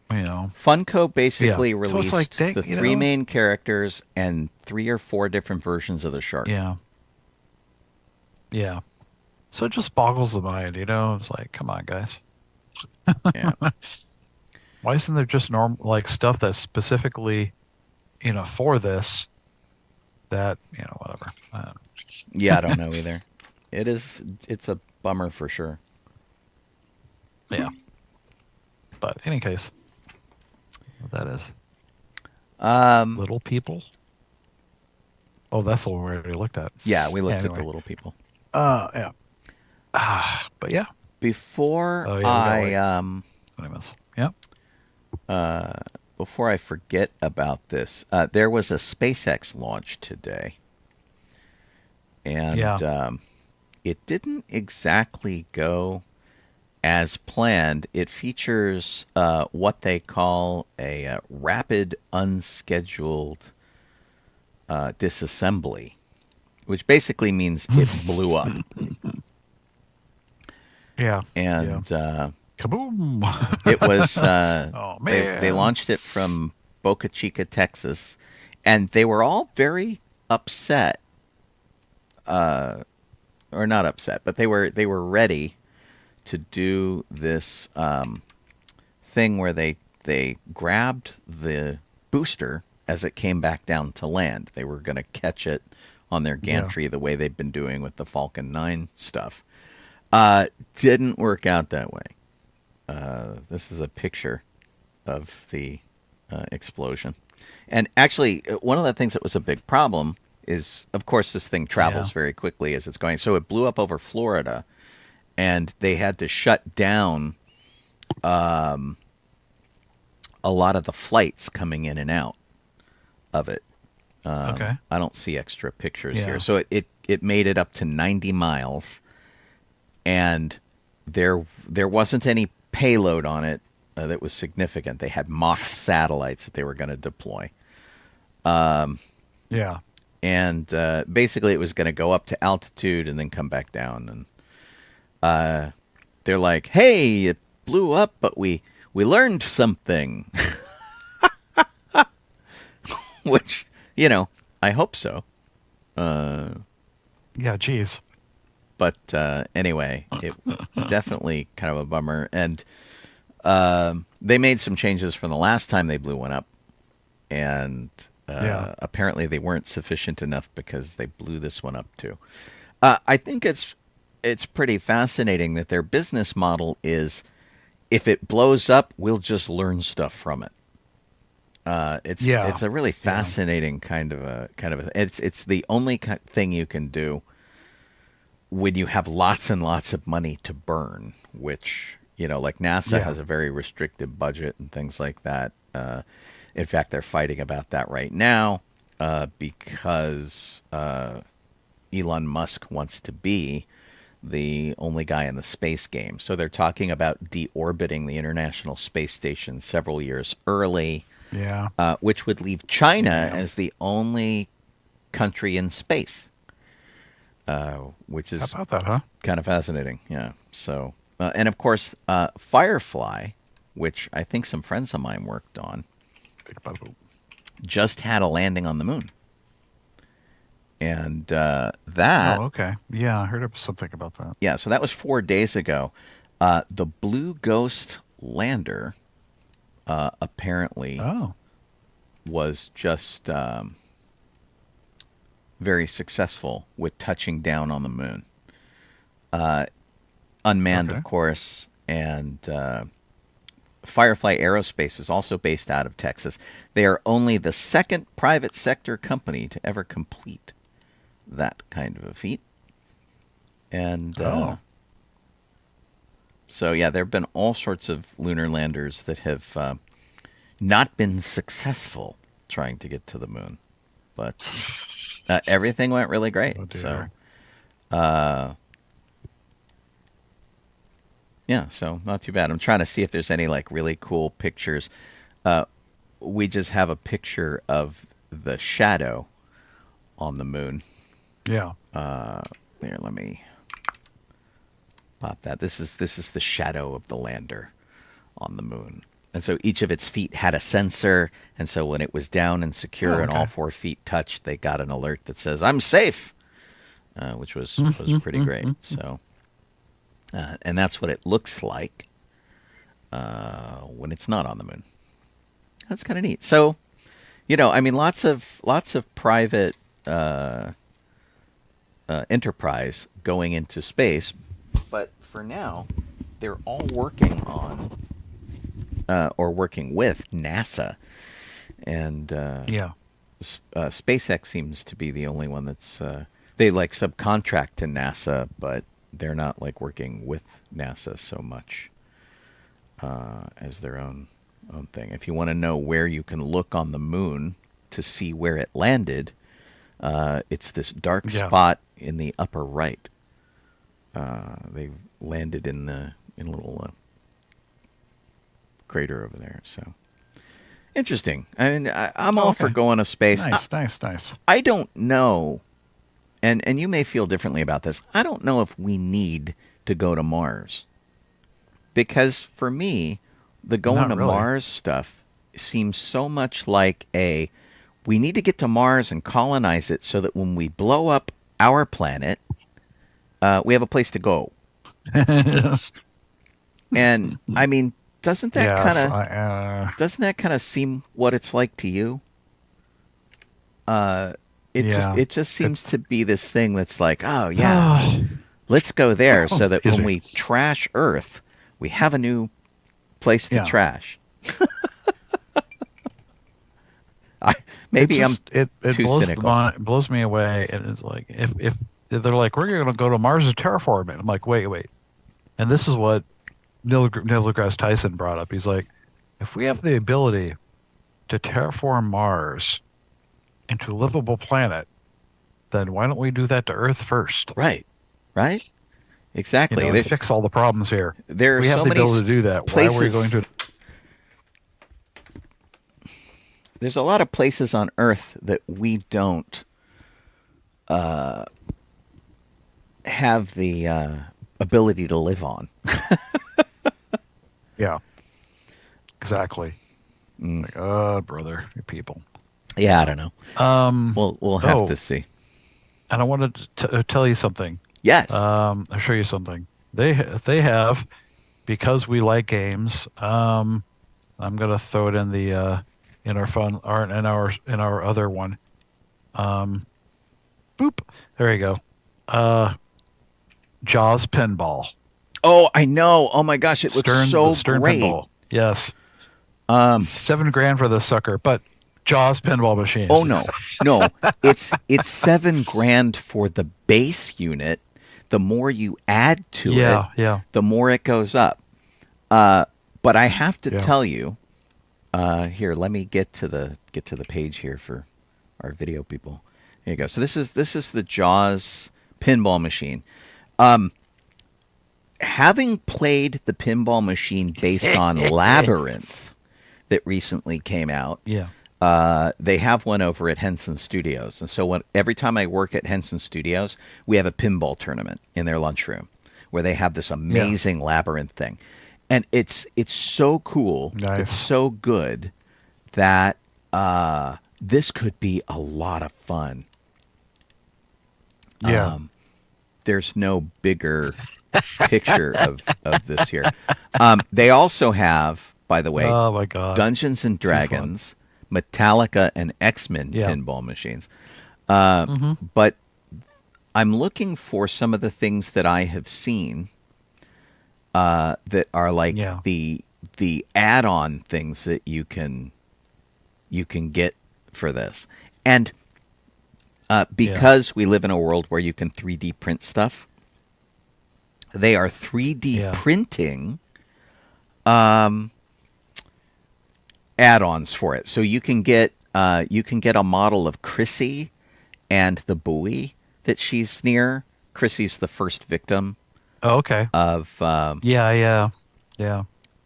Funko basically released the three main characters and 3 or 4 different versions of the shark. Yeah. Yeah. So it just boggles the mind, It's like, come on, guys. Yeah. Why isn't there just stuff that's specifically, for this? That whatever. Yeah, I don't know either. It's a bummer for sure. Yeah. But in any case, what that is. Little People. Oh, that's the one we already looked at. Yeah, we looked at the Little People. Yeah. But yeah. Before before I forget about this, there was a SpaceX launch today, and it didn't exactly go as planned. It features what they call a rapid unscheduled disassembly, which basically means it blew up. Yeah. And kaboom! It was oh man. They launched it from Boca Chica, Texas, and they were all very upset. Or not upset, but they were ready to do this thing where they grabbed the booster as it came back down to land. They were going to catch it on their gantry the way they've been doing with the Falcon 9 stuff. Didn't work out that way. This is a picture of the explosion. And actually, one of the things that was a big problem is, of course, this thing travels very quickly as it's going. So it blew up over Florida, and they had to shut down a lot of the flights coming in and out of it. Okay. I don't see extra pictures Yeah. here. So it made it up to 90 miles, and there wasn't any payload on it that was significant. They had mock satellites that they were going to deploy. Yeah. And basically it was going to go up to altitude and then come back down. And they're like, hey, it blew up, but we learned something. Which, I hope so. Yeah, geez. But anyway, it definitely kind of a bummer. And they made some changes from the last time they blew one up. And apparently they weren't sufficient enough because they blew this one up too. I think it's pretty fascinating that their business model is, if it blows up, we'll just learn stuff from it. It's a really fascinating kind of it's the only thing you can do when you have lots and lots of money to burn, which, like NASA has a very restricted budget and things like that. In fact, they're fighting about that right now because Elon Musk wants to be the only guy in the space game. So they're talking about deorbiting the International Space Station several years early. Yeah. Which would leave China as the only country in space, which is How about that, huh? kind of fascinating. Yeah. So, and of course, Firefly, which I think some friends of mine worked on, just had a landing on the moon. And that... Oh, okay. Yeah, I heard something about that. Yeah, so that was 4 days ago. The Blue Ghost lander... apparently was just very successful with touching down on the moon. Unmanned, of course, and Firefly Aerospace is also based out of Texas. They are only the second private sector company to ever complete that kind of a feat. And so, yeah, there have been all sorts of lunar landers that have not been successful trying to get to the moon. But everything went really great. So, yeah, so not too bad. I'm trying to see if there's any, really cool pictures. We just have a picture of the shadow on the moon. Yeah. There, let me... pop that. This is the shadow of the lander on the moon. And so each of its feet had a sensor, and so when it was down and secure and all 4 feet touched, they got an alert that says, I'm safe, which was pretty great. So, and that's what it looks like when it's not on the moon. That's kind of neat. So, lots of private enterprise going into space, but for now, they're all working on or working with NASA, and SpaceX seems to be the only one that's they subcontract to NASA, but they're not working with NASA so much as their own thing. If you want to know where you can look on the moon to see where it landed, it's this dark spot in the upper right. They landed in a little crater over there. So interesting. I mean, I'm all for going to space. Nice. I don't know, and you may feel differently about this. I don't know if we need to go to Mars, because for me, the going to Mars stuff seems so much like we need to get to Mars and colonize it so that when we blow up our planet, we have a place to go. And I mean, doesn't that kind of seem what it's like to you? It just seems to be this thing that's like, oh yeah, let's go there so that when we trash Earth, we have a new place to trash. Maybe I'm too cynical. It blows me away, and it's like if they're like, we're going to go to Mars to terraform it. I'm like, wait. And this is what Neil deGrasse Tyson brought up. He's like, if we have the ability to terraform Mars into a livable planet, then why don't we do that to Earth first? Right. Right. You Exactly. know, and fix all the problems here. There are We have so the many ability to do that. Why are we going places. to? There's a lot of places on Earth that we don't have the ability to live on. Yeah, exactly. Mm. Like, brother, you people. Yeah, I don't know. Um, We'll have oh, to see. and I wanted to tell you something. Yes. I'll show you something. They have, because we like games. I'm gonna throw it in the in our fun or in our other one. Boop. There you go. Jaws pinball. Oh, I know. Oh my gosh, it looks so The Stern great. pinball. Yes. Um, $7,000 for the sucker, but Jaws pinball machine. oh no, it's $7,000 for the base unit. The more you add to it, Yeah. the more it goes up. But I have to tell you, here, let me get to the page here for our video people. Here you go. So this is the Jaws pinball machine. Having played the pinball machine based on Labyrinth that recently came out, Yeah. they have one over at Henson Studios. And so every time I work at Henson Studios, we have a pinball tournament in their lunchroom where they have this amazing Labyrinth thing. And it's so cool. Nice. It's so good that this could be a lot of fun. Yeah. There's no bigger picture of this here. They also have, by the way, Oh my God. Dungeons and Dragons, Metallica, and X-Men pinball machines. But I'm looking for some of the things that I have seen that are like the add-on things that you can get for this. And because we live in a world where you can 3D print stuff, they are 3D printing add-ons for it. So you can get a model of Chrissy and the buoy that she's near. Chrissy's the first victim. Oh, okay. Of Yeah.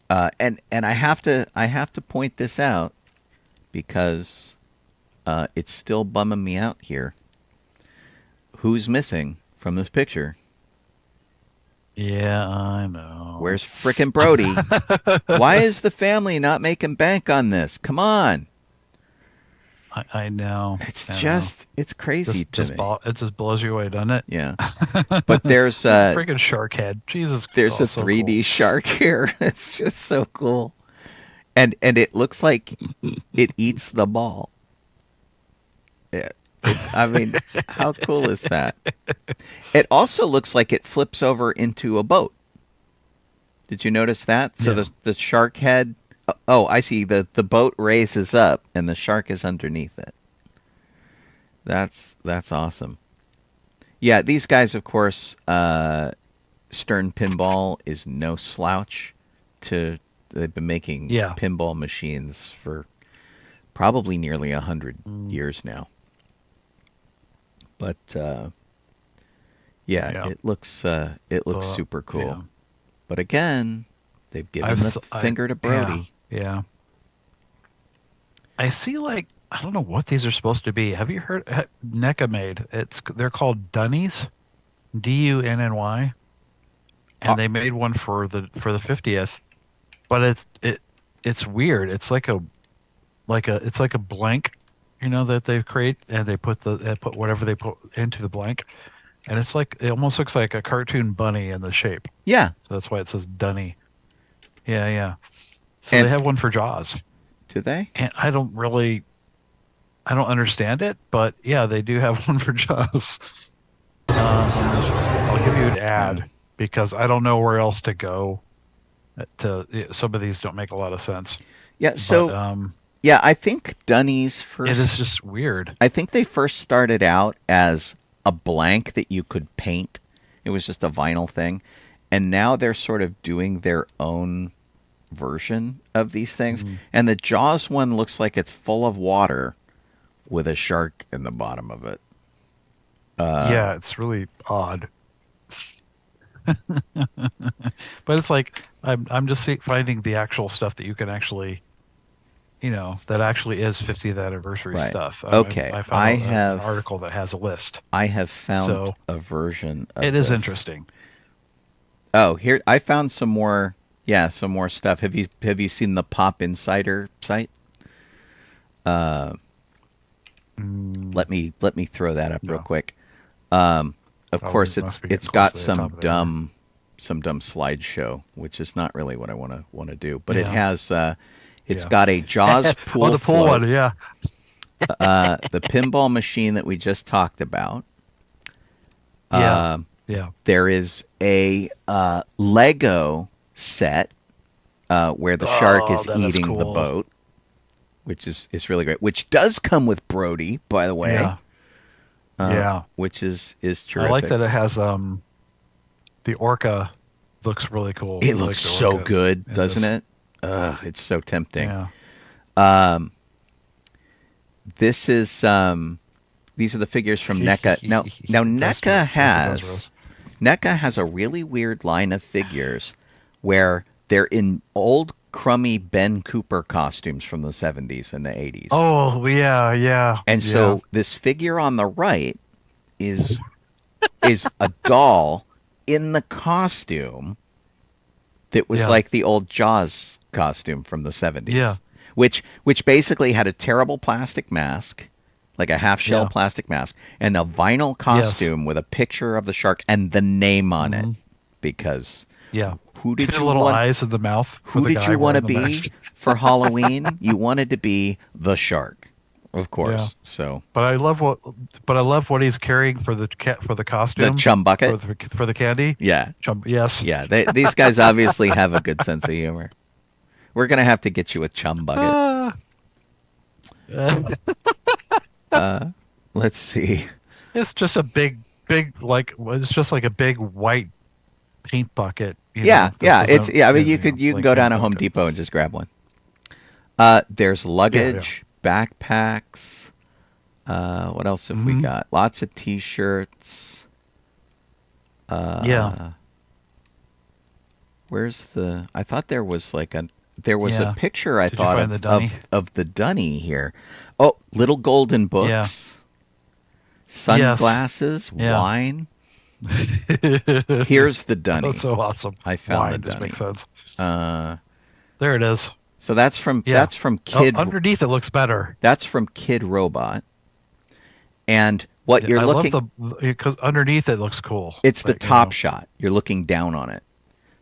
and I have to point this out because it's still bumming me out here. Who's missing from this picture? Yeah, I know. Where's frickin' Brody? Why is the family not making bank on this? Come on. I know. It's crazy to me. It just blows you away, doesn't it? Yeah. But there's freaking shark head. Jesus. There's a 3D cool. shark here. It's just so cool. And it looks like it eats the ball. I mean, how cool is that? It also looks like it flips over into a boat. Did you notice that? So the shark head. Oh, I see. The boat raises up and the shark is underneath it. That's awesome. Yeah, these guys, of course, Stern Pinball is no slouch. They've been making pinball machines for probably nearly 100 years now. But it looks super cool. Yeah. But again, they've given the finger to Brody. Yeah. I see, like, I don't know what these are supposed to be. Have you heard NECA made? They're called Dunnies, Dunny, and they made one for the 50th. But it's weird. It's like a blank, that they create, and they put whatever they put into the blank, and it's like it almost looks like a cartoon bunny in the shape. Yeah. So that's why it says Dunny. Yeah. So they have one for Jaws. Do they? And I don't understand it, but yeah, they do have one for Jaws. I'll give you an ad because I don't know where else to go. Some of these don't make a lot of sense. Yeah. So I think Dunnies first. It is just weird. I think they first started out as a blank that you could paint. It was just a vinyl thing, and now they're sort of doing their own version of these things. And the Jaws one looks like it's full of water with a shark in the bottom of it. Yeah, it's really odd. But it's like I'm just finding the actual stuff that you can actually, that actually is 50th anniversary Right. stuff. Okay. I found an article that has a list. I have found So, a version of It is this. interesting. Oh, here I found some more. Yeah, some more stuff. Have you seen the Pop Insider site? Let me throw that up real No. quick. Of Oh, course, we must be it's getting got close to the top some of the hour. dumb slideshow, which is not really what I want to do. But it Yeah. has it's Yeah. got a Jaws pool. Oh, the pool float, one, yeah. the pinball machine that we just talked about. Yeah. Yeah. There is a Lego set where the shark is that is eating the cool. boat, which is really great. Which does come with Brody, by the way. Yeah. Yeah. Which is I terrific. like that it has the orca looks really cool. It I like looks the so orca good, in doesn't this. it? Ugh, it's so tempting. Yeah. This is these are the figures from NECA. Now That's Rose. NECA has a really weird line of figures where they're in old crummy Ben Cooper costumes from the 70s and the 80s. Oh, yeah, yeah. And so this figure on the right is a doll in the costume that was Yeah. like the old Jaws costume from the 70s. Yeah. Which basically had a terrible plastic mask, like a half-shell Yeah. plastic mask, and a vinyl costume with a picture of the shark and the name on it. Because Yeah. who did Two you little want? eyes in the mouth. for Who the did guy you want to wearing the be mask. for Halloween? You wanted to be the shark, of course. Yeah. So But I love what he's carrying for the costume. the chum bucket. for the candy. Yeah, Yes. yeah. These guys obviously have a good sense of humor. We're gonna have to get you a chum bucket. Let's see. It's just a big it's just like a big white paint bucket. Yeah, yeah. It's I I mean, you can go down to Home Depot and just grab one. There's luggage, backpacks. What else have we got? Lots of T-shirts. Yeah. Where's the? I thought there was a picture. I Did you thought find the dunny? of the dunny here. Oh, little golden books, sunglasses, Yeah. wine. Here's the dunny. That's so awesome. I found Wine the just dunny. makes sense. Uh, There it is. so that's from Yeah. Kid. Underneath it looks better. That's from Kid Robot. And what you're I looking, love because underneath it looks cool. it's the Like, top shot. You're looking down on it,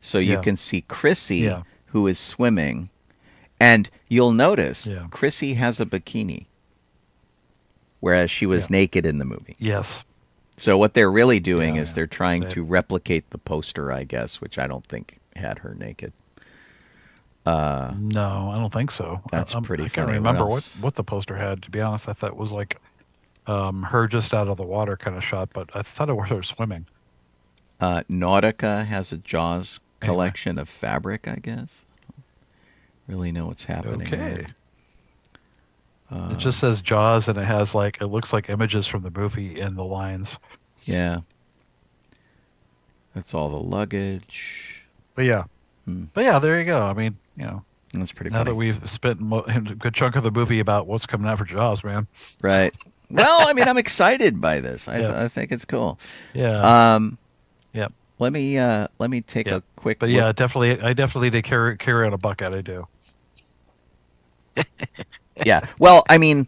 so you Yeah. can see Chrissy, Yeah. who is swimming, and you'll notice Yeah. Chrissy has a bikini, whereas she was naked in the movie. Yes. So what they're really doing Yeah, is yeah. they're trying They- to replicate the poster, I guess, which I don't think had her naked. No, I don't think so. That's pretty I can't funny. What remember else? what the poster had. To be honest, I thought it was like her just out of the water kind of shot, but I thought it was her swimming. Nautica has a Jaws Anyway. collection of fabric, I guess. Really know what's happening Okay. there. It just says Jaws, and it looks like images from the movie in the lines. Yeah. That's all the luggage. But yeah, there you go. I mean, That's pretty now funny. that we've spent a good chunk of the movie about what's coming out for Jaws, man. Right. Well, I mean, I'm excited by this. Yeah. I think it's cool. Yeah. Yep. Let me take Yeah. a quick But look. yeah, I definitely did carry on a bucket. I do. Yeah. Well, I mean,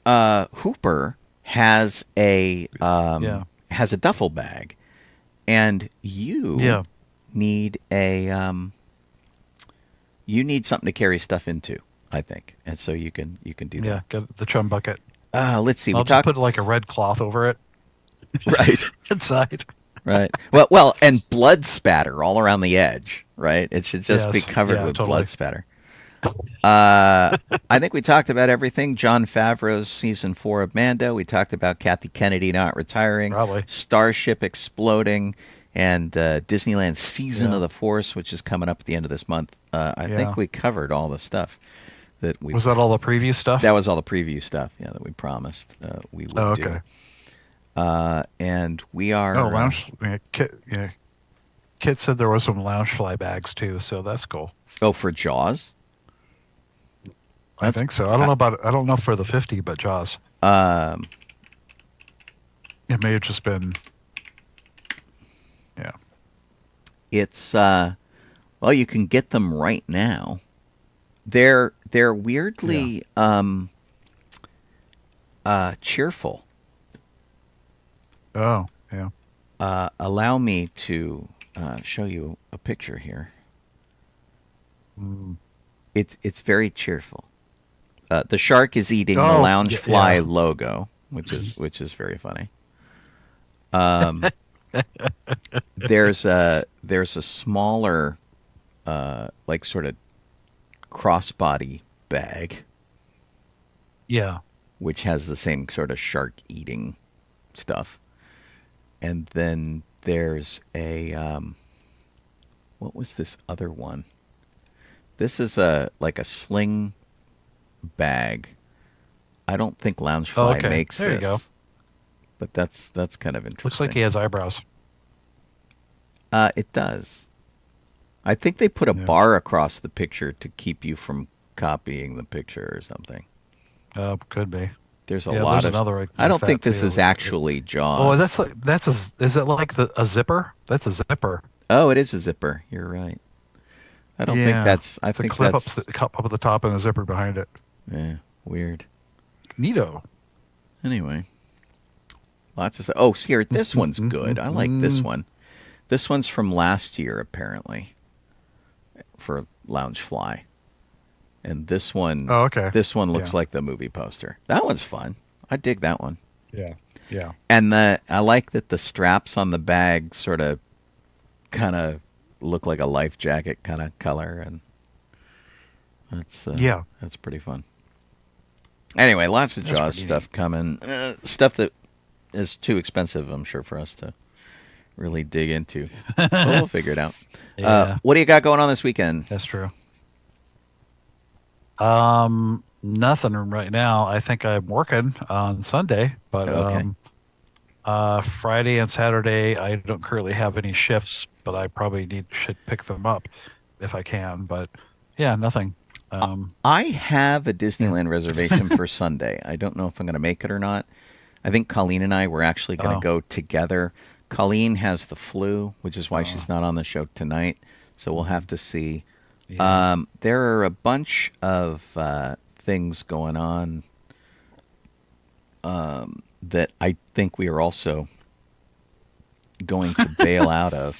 Hooper has a has a duffel bag, and you need something to carry stuff into, I think, and so you can do Yeah, that. get the chum bucket. Let's see. I'll We just talked put like a red cloth over it right, inside. right. Well, and blood spatter all around the edge. Right. It should just be Yes, covered yeah, with totally. blood spatter. I think we talked about everything. Jon Favreau's season 4 of Mando. We talked about Kathy Kennedy not retiring. Probably. Starship exploding. and Disneyland Season Yeah. of the Force, which is coming up at the end of this month. I Yeah. think we covered all the stuff that we. Was that all the preview stuff? That was all the preview stuff, yeah, that we promised we would Oh, okay. do. And we are. Oh, lounge. Kit said there was some Loungefly bags too, so that's cool. Oh, for Jaws. I think so. I don't know for the 50, but Jaws. It may have just been. Yeah. It's well, you can get them right now. They're weirdly cheerful. Oh, yeah. Allow me to show you a picture here. Mm. It's very cheerful. The shark is eating the Loungefly logo, which is very funny. There's a smaller, like sort of crossbody bag, Yeah. which has the same sort of shark eating stuff, and then there's a what was this other one? This is like a sling bag. I don't think Loungefly makes there this. You go. But that's kind of interesting. Looks like he has eyebrows. It does. I think they put a bar across the picture to keep you from copying the picture or something. Could be. There's a lot of. Another I don't think this is actually Jaws. Oh, is it like a zipper? That's a zipper. Oh, it is a zipper. You're right. I don't think that's. I it's think a clip that's up at the top and a zipper behind it. Yeah, weird. Neato. Anyway, lots of stuff. Oh, here, this one's good. I like this one. This one's from last year, apparently, for Loungefly. And this one, this one looks like the movie poster. That one's fun. I dig that one. Yeah, yeah. And I like that the straps on the bag sort of, kind of look like a life jacket kind of color, and that's pretty fun. Anyway, lots of Jaws stuff coming. Stuff that is too expensive, I'm sure, for us to really dig into. But we'll figure it out. Yeah. What do you got going on this weekend? That's true. Nothing right now. I think I'm working on Sunday, but Friday and Saturday I don't currently have any shifts, but I probably should pick them up if I can. But yeah, nothing. I have a Disneyland reservation for Sunday. I don't know if I'm going to make it or not. I think Colleen and I were actually going to go together. Colleen has the flu, which is why she's not on the show tonight. So we'll have to see. Yeah. There are a bunch of things going on that I think we are also going to bail out of.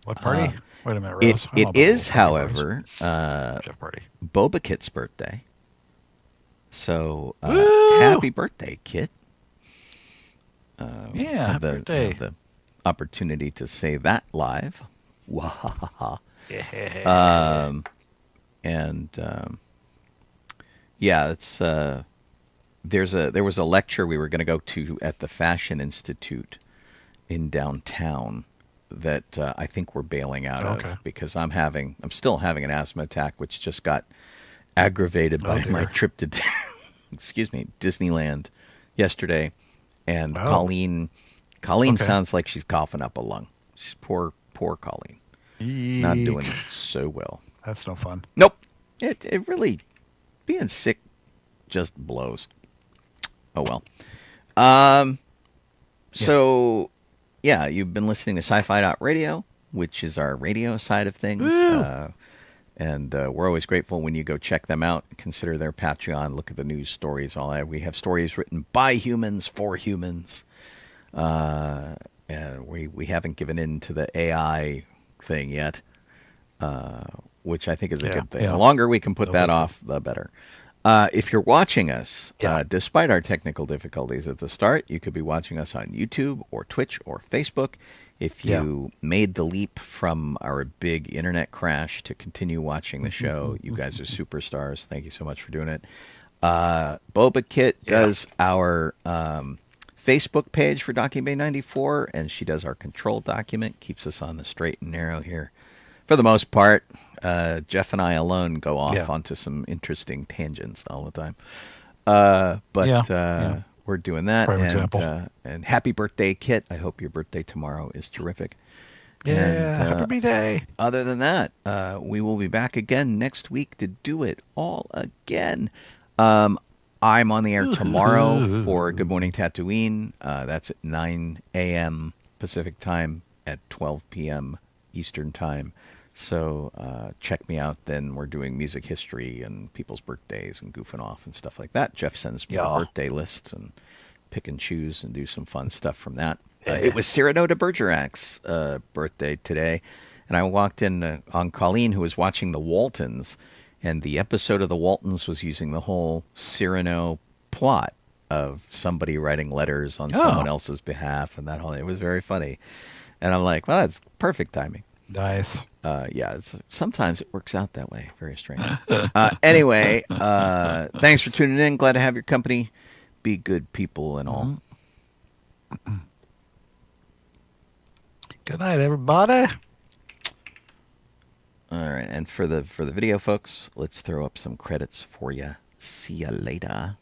What party? Wait a minute, Rose. It is, however, party. Boba-Kit's birthday. So happy birthday, Kit. Happy birthday. Have the opportunity to say that live. Wahahaha. It's there was a lecture we were going to go to at the Fashion Institute in downtown that I think we're bailing out of because I'm still having an asthma attack, which just got aggravated by my trip to Disneyland yesterday. And Colleen sounds like she's coughing up a lung. She's poor Colleen. Eek. Not doing so well. That's no fun. Nope. It really, being sick just blows. Oh well. So you've been listening to Sci-Fi Radio, which is our radio side of things. And we're always grateful when you go check them out, consider their Patreon, look at the news stories, all that. We have stories written by humans for humans. And we haven't given in to the AI thing yet, which I think is a good thing. The longer we can put that off, the better. If you're watching us, despite our technical difficulties at the start, you could be watching us on YouTube or Twitch or Facebook. If you made the leap from our big internet crash to continue watching the show, you guys are superstars. Thank you so much for doing it. Boba-Kit does our Facebook page for DB94, and she does our control document, keeps us on the straight and narrow here. For the most part, Jeff and I alone go off onto some interesting tangents all the time. But we're doing that. For example. And happy birthday, Kit. I hope your birthday tomorrow is terrific. Yeah, and, happy birthday. Other than that, we will be back again next week to do it all again. I'm on the air tomorrow for Good Morning Tatooine. That's at 9 a.m. Pacific time at 12 p.m. Eastern time. So check me out then. We're doing music history and people's birthdays and goofing off and stuff like that. Jeff sends me a birthday list and pick and choose and do some fun stuff from that. It was Cyrano de Bergerac's birthday today, and I walked in on Colleen, who was watching the Waltons, and the episode of the Waltons was using the whole Cyrano plot of somebody writing letters on someone else's behalf, and that whole, it was very funny. And I'm like, well, that's perfect timing. Nice. Sometimes it works out that way. Very strange. Anyway, thanks for tuning in. Glad to have your company. Be good people and all. Good night, everybody. All right, and for the video folks, let's throw up some credits for you. See ya later.